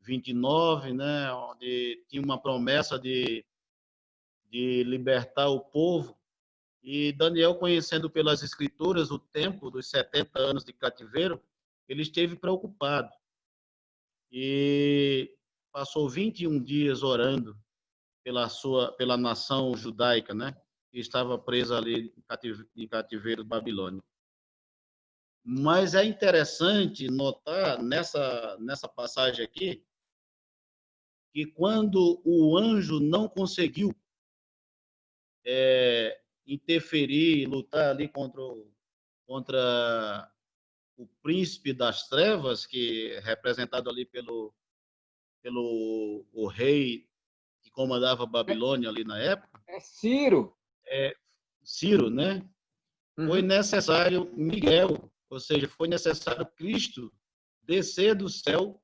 29, né, onde tinha uma promessa de libertar o povo. E Daniel, conhecendo pelas escrituras o tempo dos 70 anos de cativeiro, ele esteve preocupado. E passou 21 dias orando pela nação judaica, né, que estava presa ali em cativeiro babilônico. Mas é interessante notar nessa passagem aqui que quando o anjo não conseguiu interferir, lutar ali contra o príncipe das trevas, que é representado ali pelo o rei que comandava a Babilônia ali na época. Ciro. Ciro, né? Foi necessário Miguel, ou seja, foi necessário Cristo descer do céu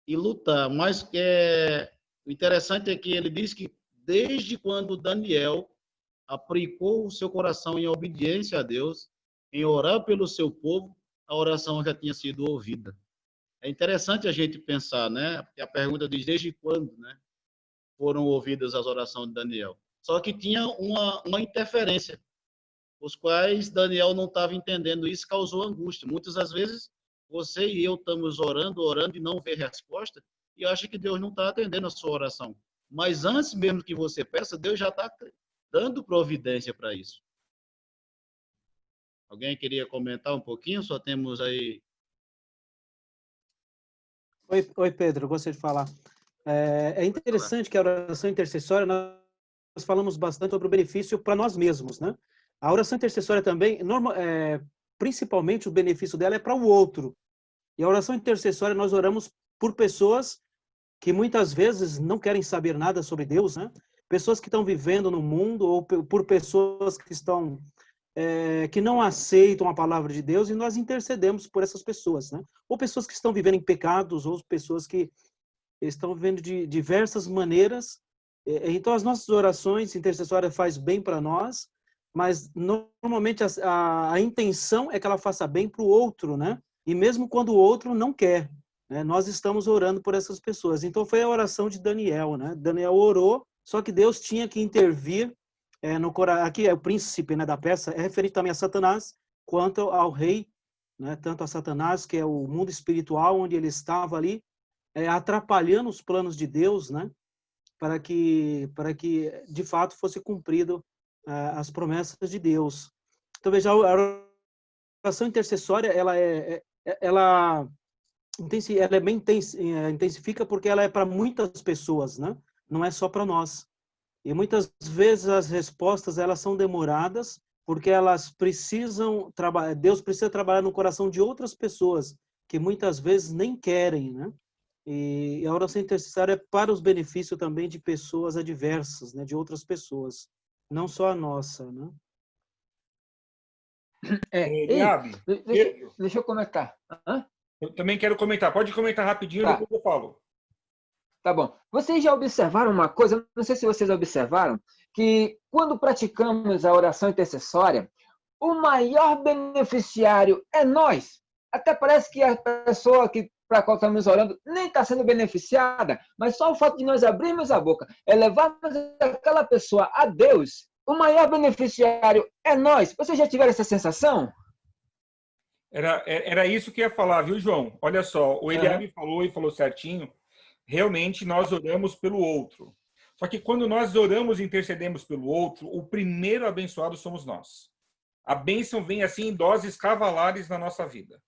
e lutar. Mas o interessante é que ele diz que desde quando Daniel aplicou o seu coração em obediência a Deus, em orar pelo seu povo, a oração já tinha sido ouvida. É interessante a gente pensar, né? Porque a pergunta diz desde quando, né, foram ouvidas as orações de Daniel. Só que tinha uma interferência, os quais Daniel não estava entendendo. Isso causou angústia. Muitas das vezes você e eu estamos orando, orando e não vê resposta, e acha que Deus não está atendendo a sua oração. Mas antes mesmo que você peça, Deus já está dando providência para isso. Alguém queria comentar um pouquinho? Só temos aí... Oi, Pedro, eu gostaria de falar. É interessante que a oração intercessória, nós falamos bastante sobre o benefício para nós mesmos, né? A oração intercessória também, principalmente o benefício dela é para o outro. E a oração intercessória, nós oramos por pessoas que muitas vezes não querem saber nada sobre Deus, né? Pessoas que estão vivendo no mundo, ou por pessoas que estão que não aceitam a palavra de Deus, e nós intercedemos por essas pessoas, né? Ou pessoas que estão vivendo em pecados, ou pessoas que estão vivendo de diversas maneiras. Então, as nossas orações intercessórias faz bem para nós, mas normalmente a intenção é que ela faça bem para o outro, né? E mesmo quando o outro não quer, né? Nós estamos orando por essas pessoas. Então, foi a oração de Daniel, né? Daniel orou, só que Deus tinha que intervir aqui é o príncipe, né, da peça, é referente também a Satanás, quanto ao rei, né, tanto a Satanás, que é o mundo espiritual, onde ele estava ali, atrapalhando os planos de Deus, né, para que de fato fosse cumprido as promessas de Deus. Então, veja, a oração intercessória, ela é bem intensifica porque ela é para muitas pessoas, né, não é só para nós. E muitas vezes as respostas elas são demoradas porque elas precisam trabalhar. Deus precisa trabalhar no coração de outras pessoas que muitas vezes nem querem, né? E a oração intercessória é para os benefícios também de pessoas adversas, né? De outras pessoas, não só a nossa, né? Gabi, Deixa eu comentar. eu também quero comentar. Pode comentar rapidinho, Tá. depois eu falo. Tá bom. Vocês já observaram uma coisa? Não sei se vocês observaram, que quando praticamos a oração intercessória, o maior beneficiário é nós. Até parece que a pessoa para a qual estamos orando nem está sendo beneficiada, mas só o fato de nós abrirmos a boca, elevarmos aquela pessoa a Deus, o maior beneficiário é nós. Vocês já tiveram essa sensação? Era isso que eu ia falar, viu, João? Olha só, o Eliabe falou e falou certinho. Realmente, nós oramos pelo outro. Só que quando nós oramos e intercedemos pelo outro, o primeiro abençoado somos nós. A bênção vem assim em doses cavalares na nossa vida.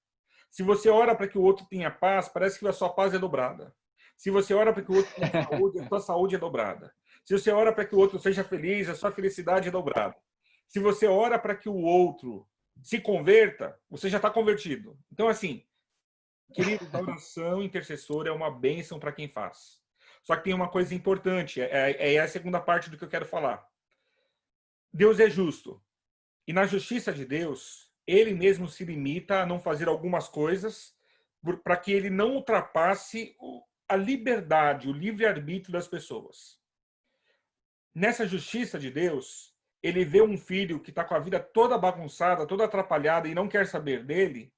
Se você ora para que o outro tenha paz, parece que a sua paz é dobrada. Se você ora para que o outro tenha saúde, a sua saúde é dobrada. Se você ora para que o outro seja feliz, a sua felicidade é dobrada. Se você ora para que o outro se converta, você já está convertido. Então, assim, queridos, a oração intercessora é uma bênção para quem faz. Só que tem uma coisa importante, é a segunda parte do que eu quero falar. Deus é justo. E na justiça de Deus, ele mesmo se limita a não fazer algumas coisas para que ele não ultrapasse a liberdade, o livre-arbítrio das pessoas. Nessa justiça de Deus, ele vê um filho que está com a vida toda bagunçada, toda atrapalhada e não quer saber dele,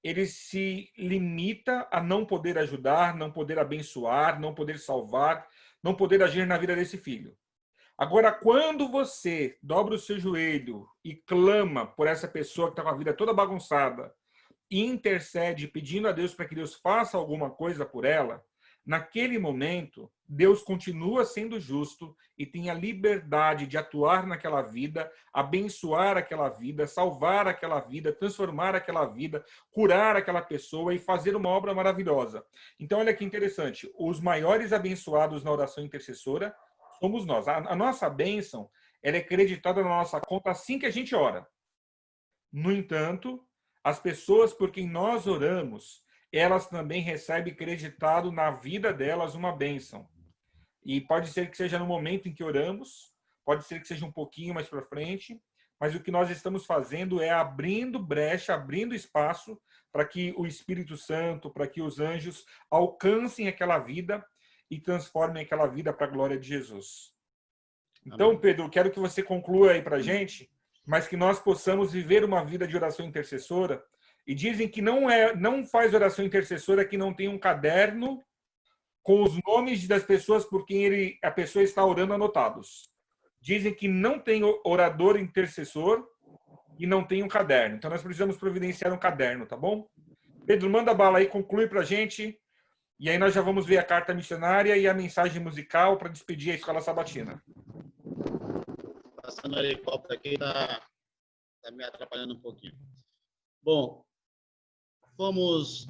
ele se limita a não poder ajudar, não poder abençoar, não poder salvar, não poder agir na vida desse filho. Agora, quando você dobra o seu joelho e clama por essa pessoa que está com a vida toda bagunçada e intercede pedindo a Deus para que Deus faça alguma coisa por ela, naquele momento, Deus continua sendo justo e tem a liberdade de atuar naquela vida, abençoar aquela vida, salvar aquela vida, transformar aquela vida, curar aquela pessoa e fazer uma obra maravilhosa. Então, olha que interessante. Os maiores abençoados na oração intercessora somos nós. A nossa bênção, ela é creditada na nossa conta assim que a gente ora. No entanto, as pessoas por quem nós oramos, elas também recebem creditado na vida delas uma bênção. E pode ser que seja no momento em que oramos, pode ser que seja um pouquinho mais para frente, mas o que nós estamos fazendo é abrindo brecha, abrindo espaço para que o Espírito Santo, para que os anjos alcancem aquela vida e transformem aquela vida para a glória de Jesus. Então, Pedro, quero que você conclua aí para a gente, mas que nós possamos viver uma vida de oração intercessora. E dizem que não faz oração intercessora que não tem um caderno com os nomes das pessoas por quem a pessoa está orando anotados. Dizem que não tem orador intercessor e não tem um caderno. Então, nós precisamos providenciar um caderno, tá bom? Pedro, manda bala aí, conclui para a gente. E aí nós já vamos ver a carta missionária e a mensagem musical para despedir a Escola Sabatina. Passando o helicóptero aqui, tá me atrapalhando um pouquinho. Bom, fomos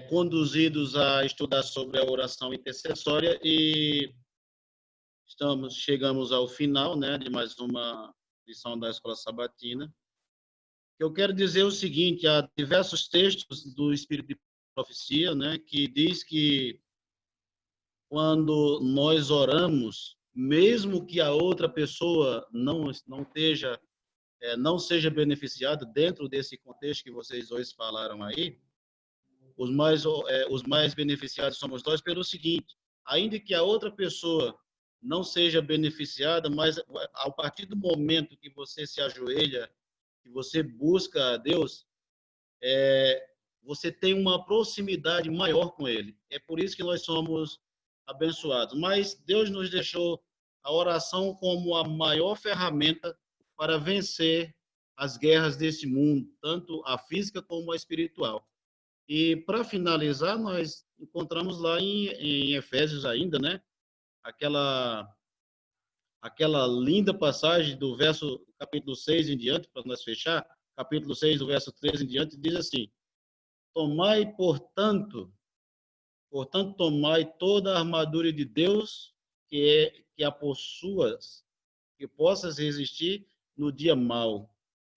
conduzidos a estudar sobre a oração intercessória e chegamos ao final, né, de mais uma lição da Escola Sabatina. Eu quero dizer o seguinte: há diversos textos do Espírito de Profecia, né, que diz que quando nós oramos, mesmo que a outra pessoa não seja beneficiada dentro desse contexto que vocês dois falaram aí, os mais beneficiados somos nós pelo seguinte: ainda que a outra pessoa não seja beneficiada, mas a partir do momento que você se ajoelha, que você busca a Deus, você tem uma proximidade maior com Ele. É por isso que nós somos abençoados. Mas Deus nos deixou a oração como a maior ferramenta para vencer as guerras desse mundo, tanto a física como a espiritual. E para finalizar, nós encontramos lá em Efésios ainda, né? Aquela linda passagem do capítulo 6 em diante, para nós fechar, capítulo 6, do verso 13 em diante, diz assim: tomai, portanto, tomai toda a armadura de Deus, que a possuas, que possas resistir no dia mau,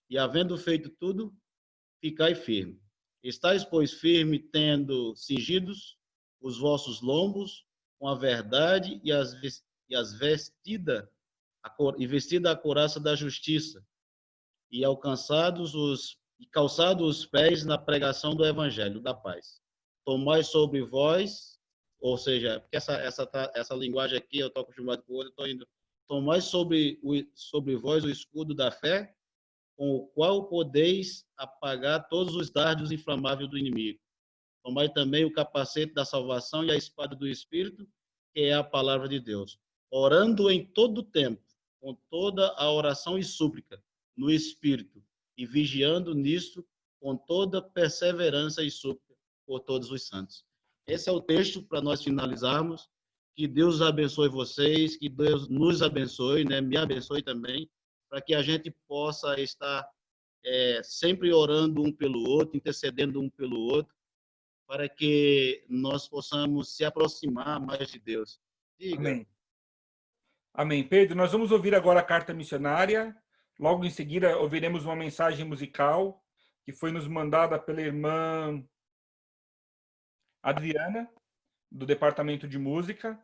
e havendo feito tudo, ficai firme. Estais, pois, firme, tendo cingidos os vossos lombos com a verdade vestida a couraça da justiça, e calçados os pés na pregação do evangelho da paz. Tomai sobre vós, ou seja, porque essa linguagem aqui eu estou acostumado com o outro, estou indo. Tomai sobre vós o escudo da fé, com o qual podeis apagar todos os dardos inflamáveis do inimigo. Tomai também o capacete da salvação e a espada do Espírito, que é a palavra de Deus. Orando em todo o tempo, com toda a oração e súplica, no Espírito, e vigiando nisto, com toda perseverança e súplica por todos os santos. Esse é o texto para nós finalizarmos. Que Deus abençoe vocês, que Deus nos abençoe, né? Me abençoe também, para que a gente possa estar sempre orando um pelo outro, intercedendo um pelo outro, para que nós possamos se aproximar mais de Deus. Diga. Amém. Amém. Pedro, nós vamos ouvir agora a carta missionária. Logo em seguida, ouviremos uma mensagem musical que foi nos mandada pela irmã Adriana, do Departamento de Música.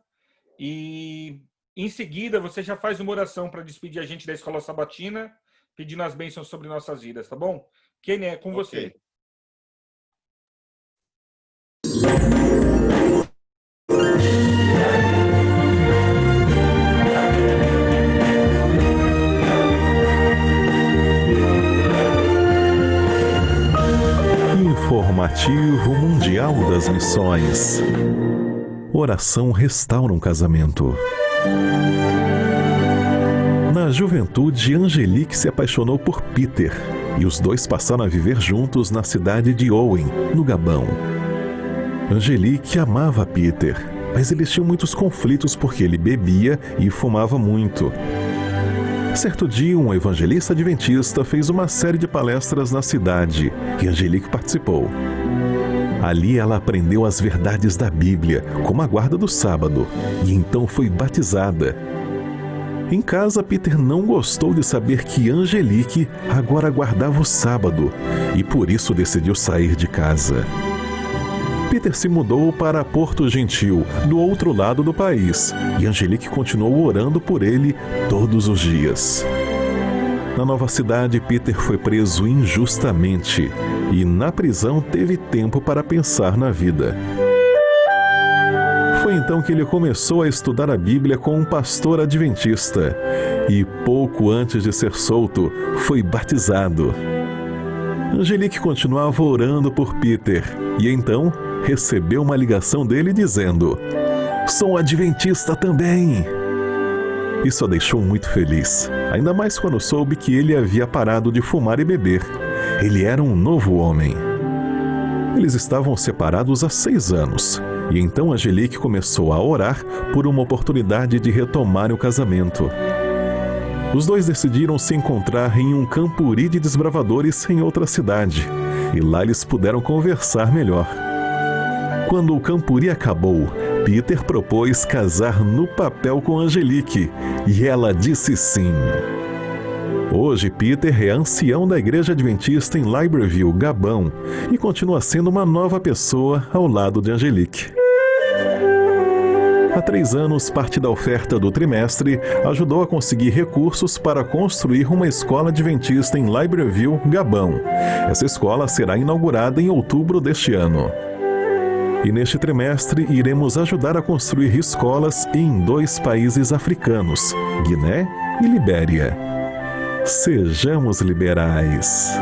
E, em seguida, você já faz uma oração para despedir a gente da Escola Sabatina, pedindo as bênçãos sobre nossas vidas, tá bom? Kenny, é com você. Informativo Mundial das Missões. Oração restaura um casamento. Na juventude, Angelique se apaixonou por Peter e os dois passaram a viver juntos na cidade de Owen, no Gabão. Angelique amava Peter, mas eles tinham muitos conflitos porque ele bebia e fumava muito. Certo dia, um evangelista adventista fez uma série de palestras na cidade e Angelique participou. Ali ela aprendeu as verdades da Bíblia, como a guarda do sábado, e então foi batizada. Em casa, Peter não gostou de saber que Angelique agora guardava o sábado e por isso decidiu sair de casa. Peter se mudou para Porto Gentil, do outro lado do país, e Angelique continuou orando por ele todos os dias. Na nova cidade, Peter foi preso injustamente e, na prisão, teve tempo para pensar na vida. Foi então que ele começou a estudar a Bíblia com um pastor adventista e, pouco antes de ser solto, foi batizado. Angelique continuava orando por Peter e então recebeu uma ligação dele dizendo: "Sou adventista também." Isso a deixou muito feliz, ainda mais quando soube que ele havia parado de fumar e beber. Ele era um novo homem. Eles estavam separados há 6 anos, e então Angelique começou a orar por uma oportunidade de retomar o casamento. Os dois decidiram se encontrar em um campuri de desbravadores em outra cidade, e lá eles puderam conversar melhor. Quando o campuri acabou, Peter propôs casar no papel com Angelique, e ela disse sim. Hoje, Peter é ancião da Igreja Adventista em Libreville, Gabão, e continua sendo uma nova pessoa ao lado de Angelique. Há 3 anos, parte da oferta do trimestre ajudou a conseguir recursos para construir uma escola adventista em Libreville, Gabão. Essa escola será inaugurada em outubro deste ano. E neste trimestre, iremos ajudar a construir escolas em 2 países africanos, Guiné e Libéria. Sejamos liberais.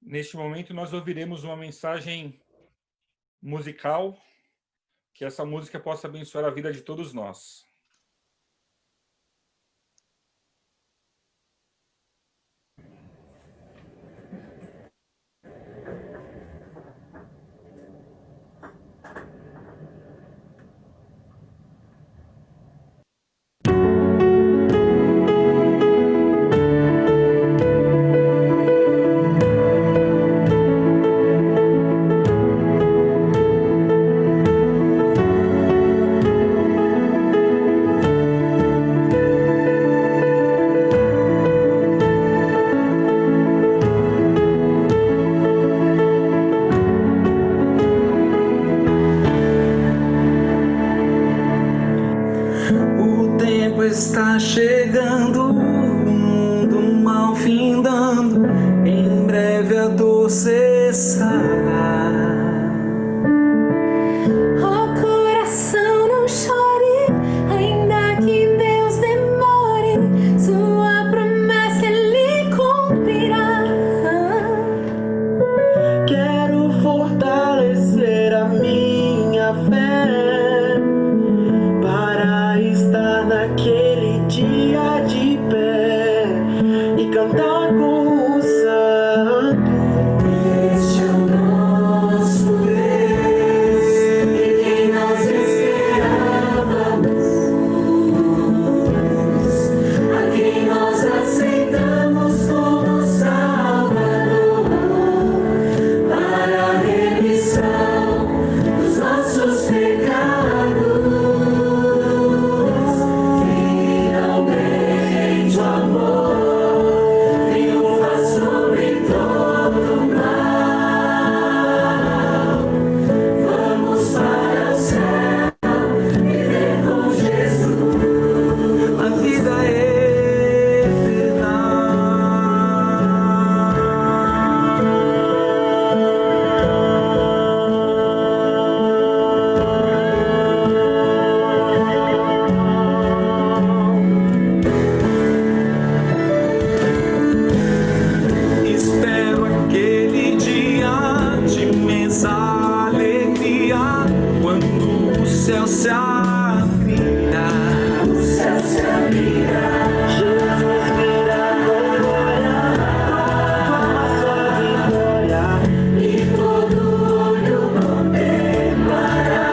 Neste momento, nós ouviremos uma mensagem musical, que essa música possa abençoar a vida de todos nós. Está chegando, o mundo mal findando, em breve a dor cessará. Oh, coração, não chore, ainda que Deus demore, sua promessa Ele cumprirá. Quero fortalecer a minha fé para estar naquele dia de pé e cantar com o santo. Este é o nosso Deus, em quem nós esperávamos, a quem nós aceitamos como Salvador, para a remissão dos nossos pecados. Finalmente o amor triunfa sobre todo o mal. Vamos para o céu, viver com Jesus. A vida é eterna. Espero aquele dia de imensa alegria, quando o céu se abrirá. O céu se abrirá. Jesus virá com glória, proclama sua vitória. E todo olho contemplará.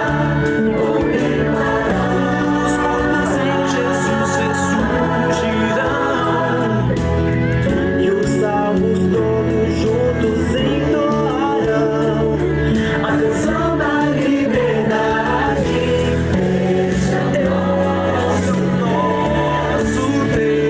Os mortos em Jesus ressurgirão, e os salvos todos juntos entoarão a canção da liberdade. Este é o nosso Deus.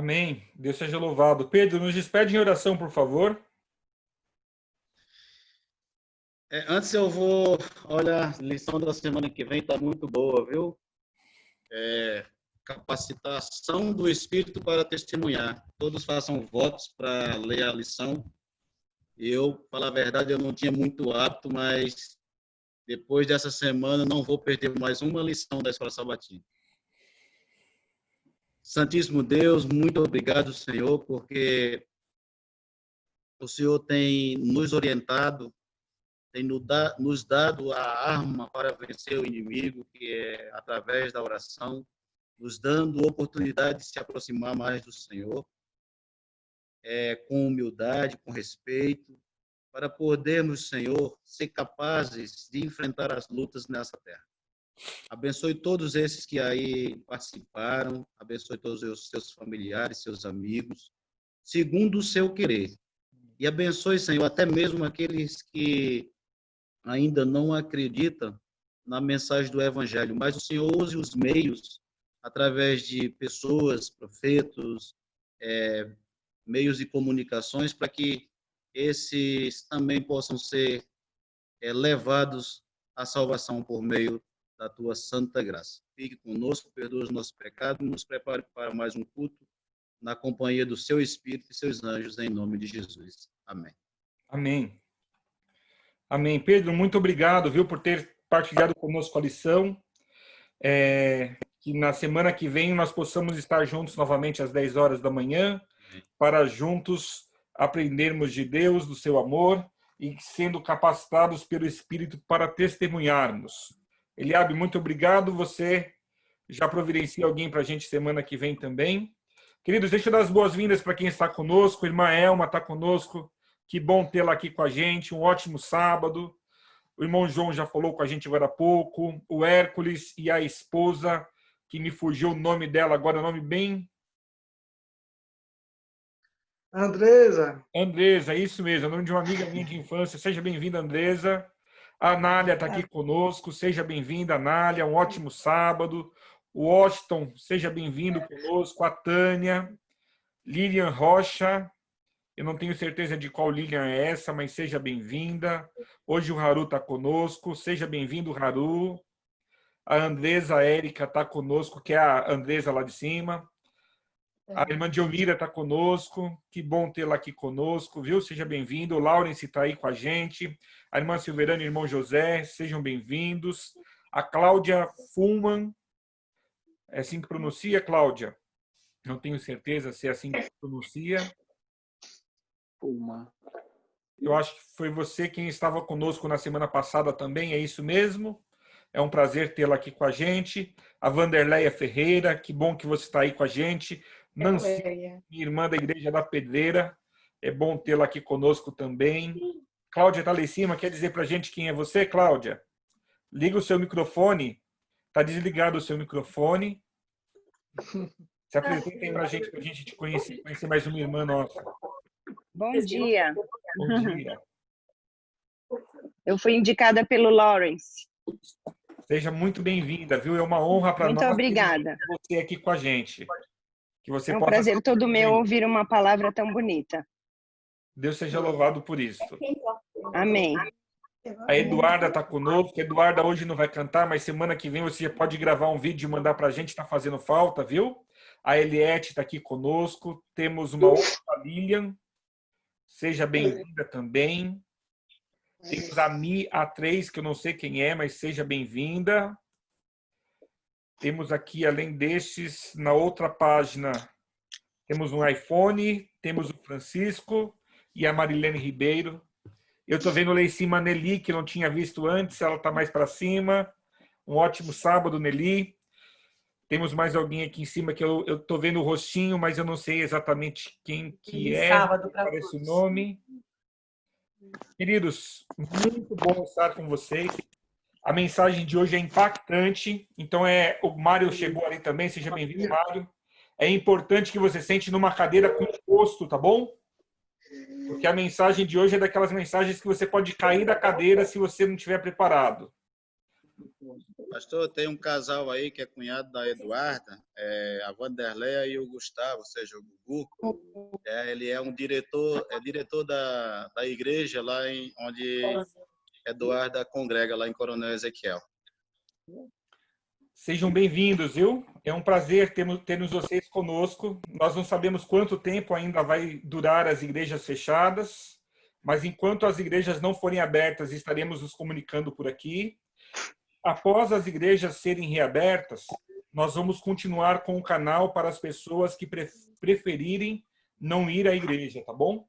Amém. Deus seja louvado. Pedro, nos despede em oração, por favor. Antes eu vou, olha, a lição da semana que vem está muito boa, viu? Capacitação do Espírito para testemunhar. Todos façam votos para ler a lição. Eu, falar a verdade, eu não tinha muito hábito, mas depois dessa semana não vou perder mais uma lição da Escola Sabatina. Santíssimo Deus, muito obrigado, Senhor, porque o Senhor tem nos orientado, tem nos dado a arma para vencer o inimigo, que é através da oração, nos dando oportunidade de se aproximar mais do Senhor, com humildade, com respeito, para podermos, Senhor, ser capazes de enfrentar as lutas nessa terra. Abençoe todos esses que aí participaram, abençoe todos os seus familiares, seus amigos, segundo o seu querer. E abençoe, Senhor, até mesmo aqueles que ainda não acreditam na mensagem do Evangelho, mas o Senhor use os meios, através de pessoas, profetas, meios de comunicações, para que esses também possam ser levados à salvação por meio da tua santa graça. Fique conosco, perdoa os nossos pecados, nos prepare para mais um culto na companhia do seu Espírito e seus anjos, em nome de Jesus. Amém. Amém. Amém. Pedro, muito obrigado, viu, por ter partilhado conosco a lição. Que na semana que vem nós possamos estar juntos novamente às 10 horas da manhã, para juntos aprendermos de Deus, do seu amor, e sendo capacitados pelo Espírito para testemunharmos. Eliabe, muito obrigado. Você já providencia alguém para a gente semana que vem também. Queridos, deixa eu dar as boas-vindas para quem está conosco. Irmã Elma está conosco. Que bom tê-la aqui com a gente. Um ótimo sábado. O irmão João já falou com a gente agora há pouco. O Hércules e a esposa, que me fugiu o nome dela agora, o nome bem... Andresa. Andresa, isso mesmo, é o nome de uma amiga minha de infância. Seja bem-vinda, Andresa. A Anália está aqui conosco. Seja bem-vinda, Anália. Um ótimo sábado. O Washington, seja bem-vindo conosco. A Tânia. Lilian Rocha. Eu não tenho certeza de qual Lilian é essa, mas seja bem-vinda. Hoje o Haru está conosco. Seja bem-vindo, Haru. A Andresa Érica está conosco, que é a Andresa lá de cima. A irmã Diomira está conosco. Que bom tê-la aqui conosco, viu? Seja bem-vindo. O Laurence está aí com a gente. A irmã Silverana e o irmão José, sejam bem-vindos. A Cláudia Fulman. É assim que pronuncia, Cláudia? Não tenho certeza se é assim que pronuncia. Fulman. Eu acho que foi você quem estava conosco na semana passada também, é isso mesmo? É um prazer tê-la aqui com a gente. A Vanderleia Ferreira, que bom que você está aí com a gente. Nancy, minha irmã da Igreja da Pedreira, é bom tê-la aqui conosco também. Cláudia está lá em cima, quer dizer para a gente quem é você, Cláudia? Liga o seu microfone. Está desligado o seu microfone. Se apresentem para a gente te conhecer mais uma irmã nossa. Bom dia. Bom dia. Eu fui indicada pelo Lawrence. Seja muito bem-vinda, viu? É uma honra para nós. Muito obrigada. Ter você aqui com a gente. Que você É um possa... prazer todo meu ouvir uma palavra tão bonita. Deus seja louvado por isso. Amém. A Eduarda está conosco. A Eduarda hoje não vai cantar, mas semana que vem você pode gravar um vídeo e mandar para a gente. Está fazendo falta, viu? A Eliette está aqui conosco. Temos uma outra Lilian. Seja bem-vinda também. Temos a Mi A3, que eu não sei quem é, mas seja bem-vinda. Temos aqui, além destes, na outra página, temos um iPhone, temos o Francisco e a Marilene Ribeiro. Eu estou vendo lá em cima a Nelly, que não tinha visto antes, ela está mais para cima. Um ótimo sábado, Nelly. Temos mais alguém aqui em cima que eu estou vendo o rostinho, mas eu não sei exatamente quem que é. Parece o nome. Queridos, muito bom estar com vocês. A mensagem de hoje é impactante. Então, o Mário chegou ali também. Seja bem-vindo, Mário. É importante que você sente numa cadeira com encosto, tá bom? Porque a mensagem de hoje é daquelas mensagens que você pode cair da cadeira se você não estiver preparado. Pastor, tem um casal aí que é cunhado da Eduarda, a Vanderleia e o Gustavo, ou seja, o Gugu. Ele é diretor da igreja lá onde Eduarda congrega, lá em Coronel Ezequiel. Sejam bem-vindos, viu? É um prazer termos vocês conosco. Nós não sabemos quanto tempo ainda vai durar as igrejas fechadas, mas enquanto as igrejas não forem abertas, estaremos nos comunicando por aqui. Após as igrejas serem reabertas, nós vamos continuar com o canal para as pessoas que preferirem não ir à igreja, tá bom?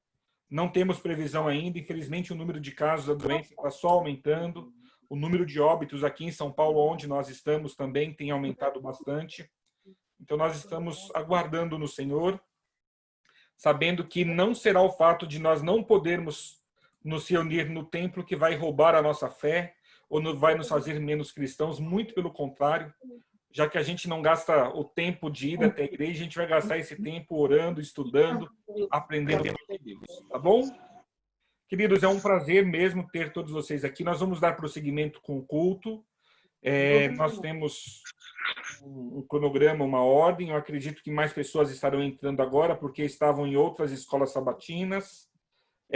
Não temos previsão ainda, infelizmente o número de casos da doença está só aumentando. O número de óbitos aqui em São Paulo, onde nós estamos, também tem aumentado bastante. Então, nós estamos aguardando no Senhor, sabendo que não será o fato de nós não podermos nos reunir no templo que vai roubar a nossa fé ou vai nos fazer menos cristãos, muito pelo contrário. Já que a gente não gasta o tempo de ir até a igreja, a gente vai gastar esse tempo orando, estudando, aprendendo de Deus. Tá bom? Queridos, é um prazer mesmo ter todos vocês aqui. Nós vamos dar prosseguimento com o culto. Nós temos um cronograma, uma ordem. Eu acredito que mais pessoas estarão entrando agora, porque estavam em outras escolas sabatinas.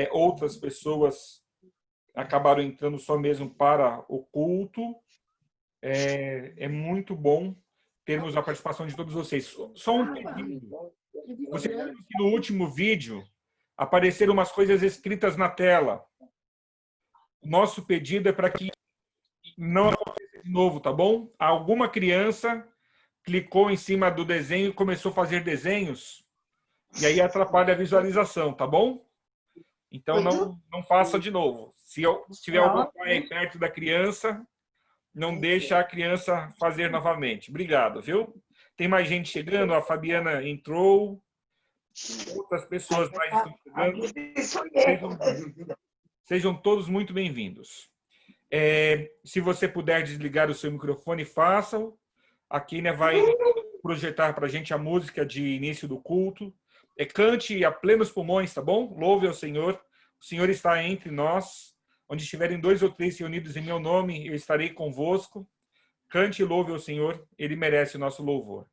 Outras pessoas acabaram entrando só mesmo para o culto. É muito bom termos a participação de todos vocês. Só um pedido. Vocês viram que no último vídeo apareceram umas coisas escritas na tela. O nosso pedido é para que não aconteça de novo, tá bom? Alguma criança clicou em cima do desenho e começou a fazer desenhos, e aí atrapalha a visualização, tá bom? Então não faça de novo. Se tiver algum pai perto da criança, não deixa a criança fazer novamente. Obrigado, viu? Tem mais gente chegando, a Fabiana entrou. Outras pessoas mais estão chegando. Sejam todos muito bem-vindos. Se você puder desligar o seu microfone, faça-o. A Kênia vai projetar para a gente a música de início do culto. Cante a plenos pulmões, tá bom? Louve ao Senhor. O Senhor está entre nós. Onde estiverem 2 ou 3 reunidos em meu nome, eu estarei convosco. Cante e louve ao Senhor. Ele merece o nosso louvor.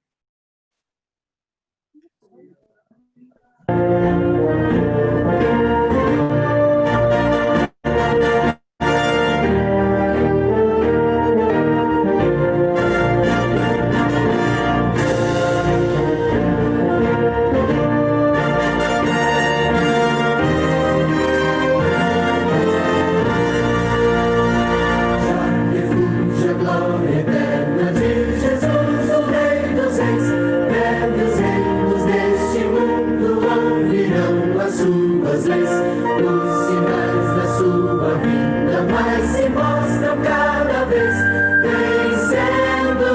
Glória eterna de Jesus, o Rei dos Reis, breve os reinos deste mundo ouvirão as suas leis. Os sinais da sua vinda mais se mostram cada vez. Vencendo,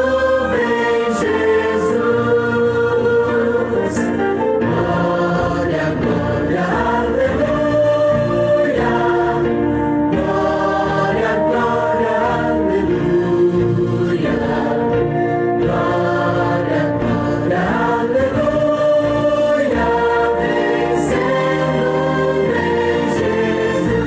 vem Jesus. Glória, glória, aleluia. Glória, glória, aleluia. Glória, glória, aleluia. Vencendo, vem Jesus.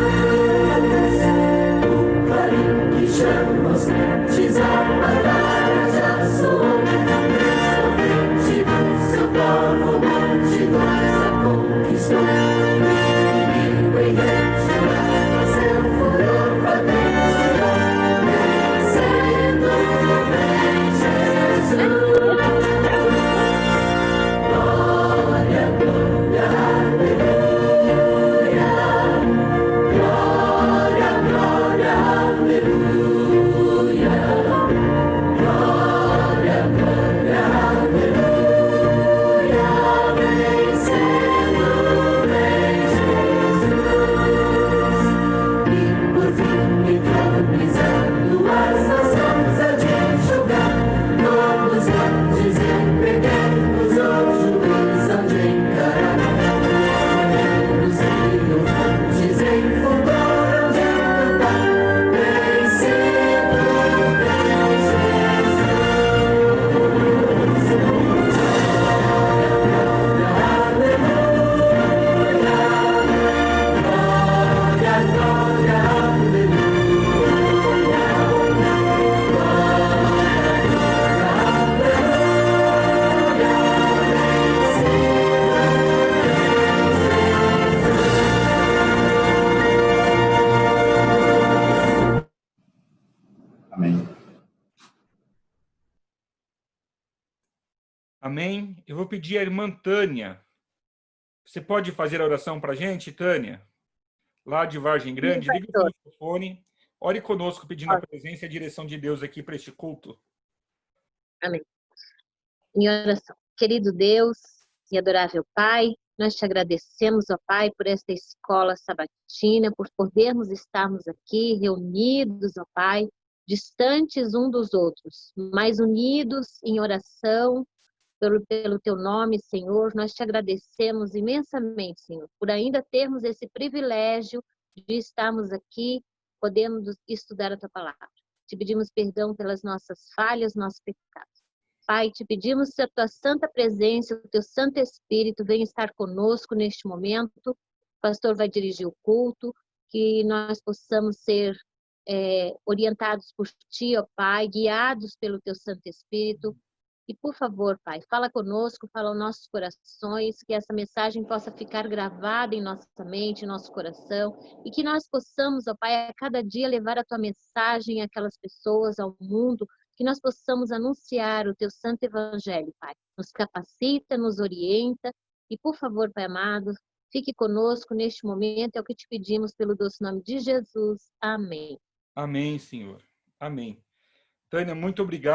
O clarim que chama os crentes, a batalha já soou. Nesta frente do seu povo, multidões a conquistou. O inimigo em retirada, seu furor patenteou. Vencendo, vem Jesus. Glória, glória, aleluia. Glória, glória, aleluia. Amém. Amém. Eu vou pedir à irmã Tânia. Você pode fazer a oração para a gente, Tânia? Lá de Vargem Grande, liga o seu microfone. Ore conosco, pedindo a presença e a direção de Deus aqui para este culto. Amém. Em oração. Querido Deus e adorável Pai, nós te agradecemos, ó Pai, por esta escola sabatina, por podermos estarmos aqui reunidos, ó Pai, distantes um dos outros, mas unidos em oração pelo teu nome, Senhor. Nós te agradecemos imensamente, Senhor, por ainda termos esse privilégio de estarmos aqui, podendo estudar a tua palavra. Te pedimos perdão pelas nossas falhas, nossos pecados. Pai, te pedimos que a tua santa presença, o teu Santo Espírito venha estar conosco neste momento. O pastor vai dirigir o culto, que nós possamos ser orientados por ti, ó Pai, guiados pelo teu Santo Espírito. E, por favor, Pai, fala conosco, fala aos nossos corações, que essa mensagem possa ficar gravada em nossa mente, em nosso coração, e que nós possamos, ó Pai, a cada dia levar a tua mensagem àquelas pessoas, ao mundo, que nós possamos anunciar o teu santo evangelho, Pai. Nos capacita, nos orienta, e, por favor, Pai amado, fique conosco neste momento, é o que te pedimos pelo doce nome de Jesus. Amém. Amém, Senhor. Amém. Tânia, muito obrigado.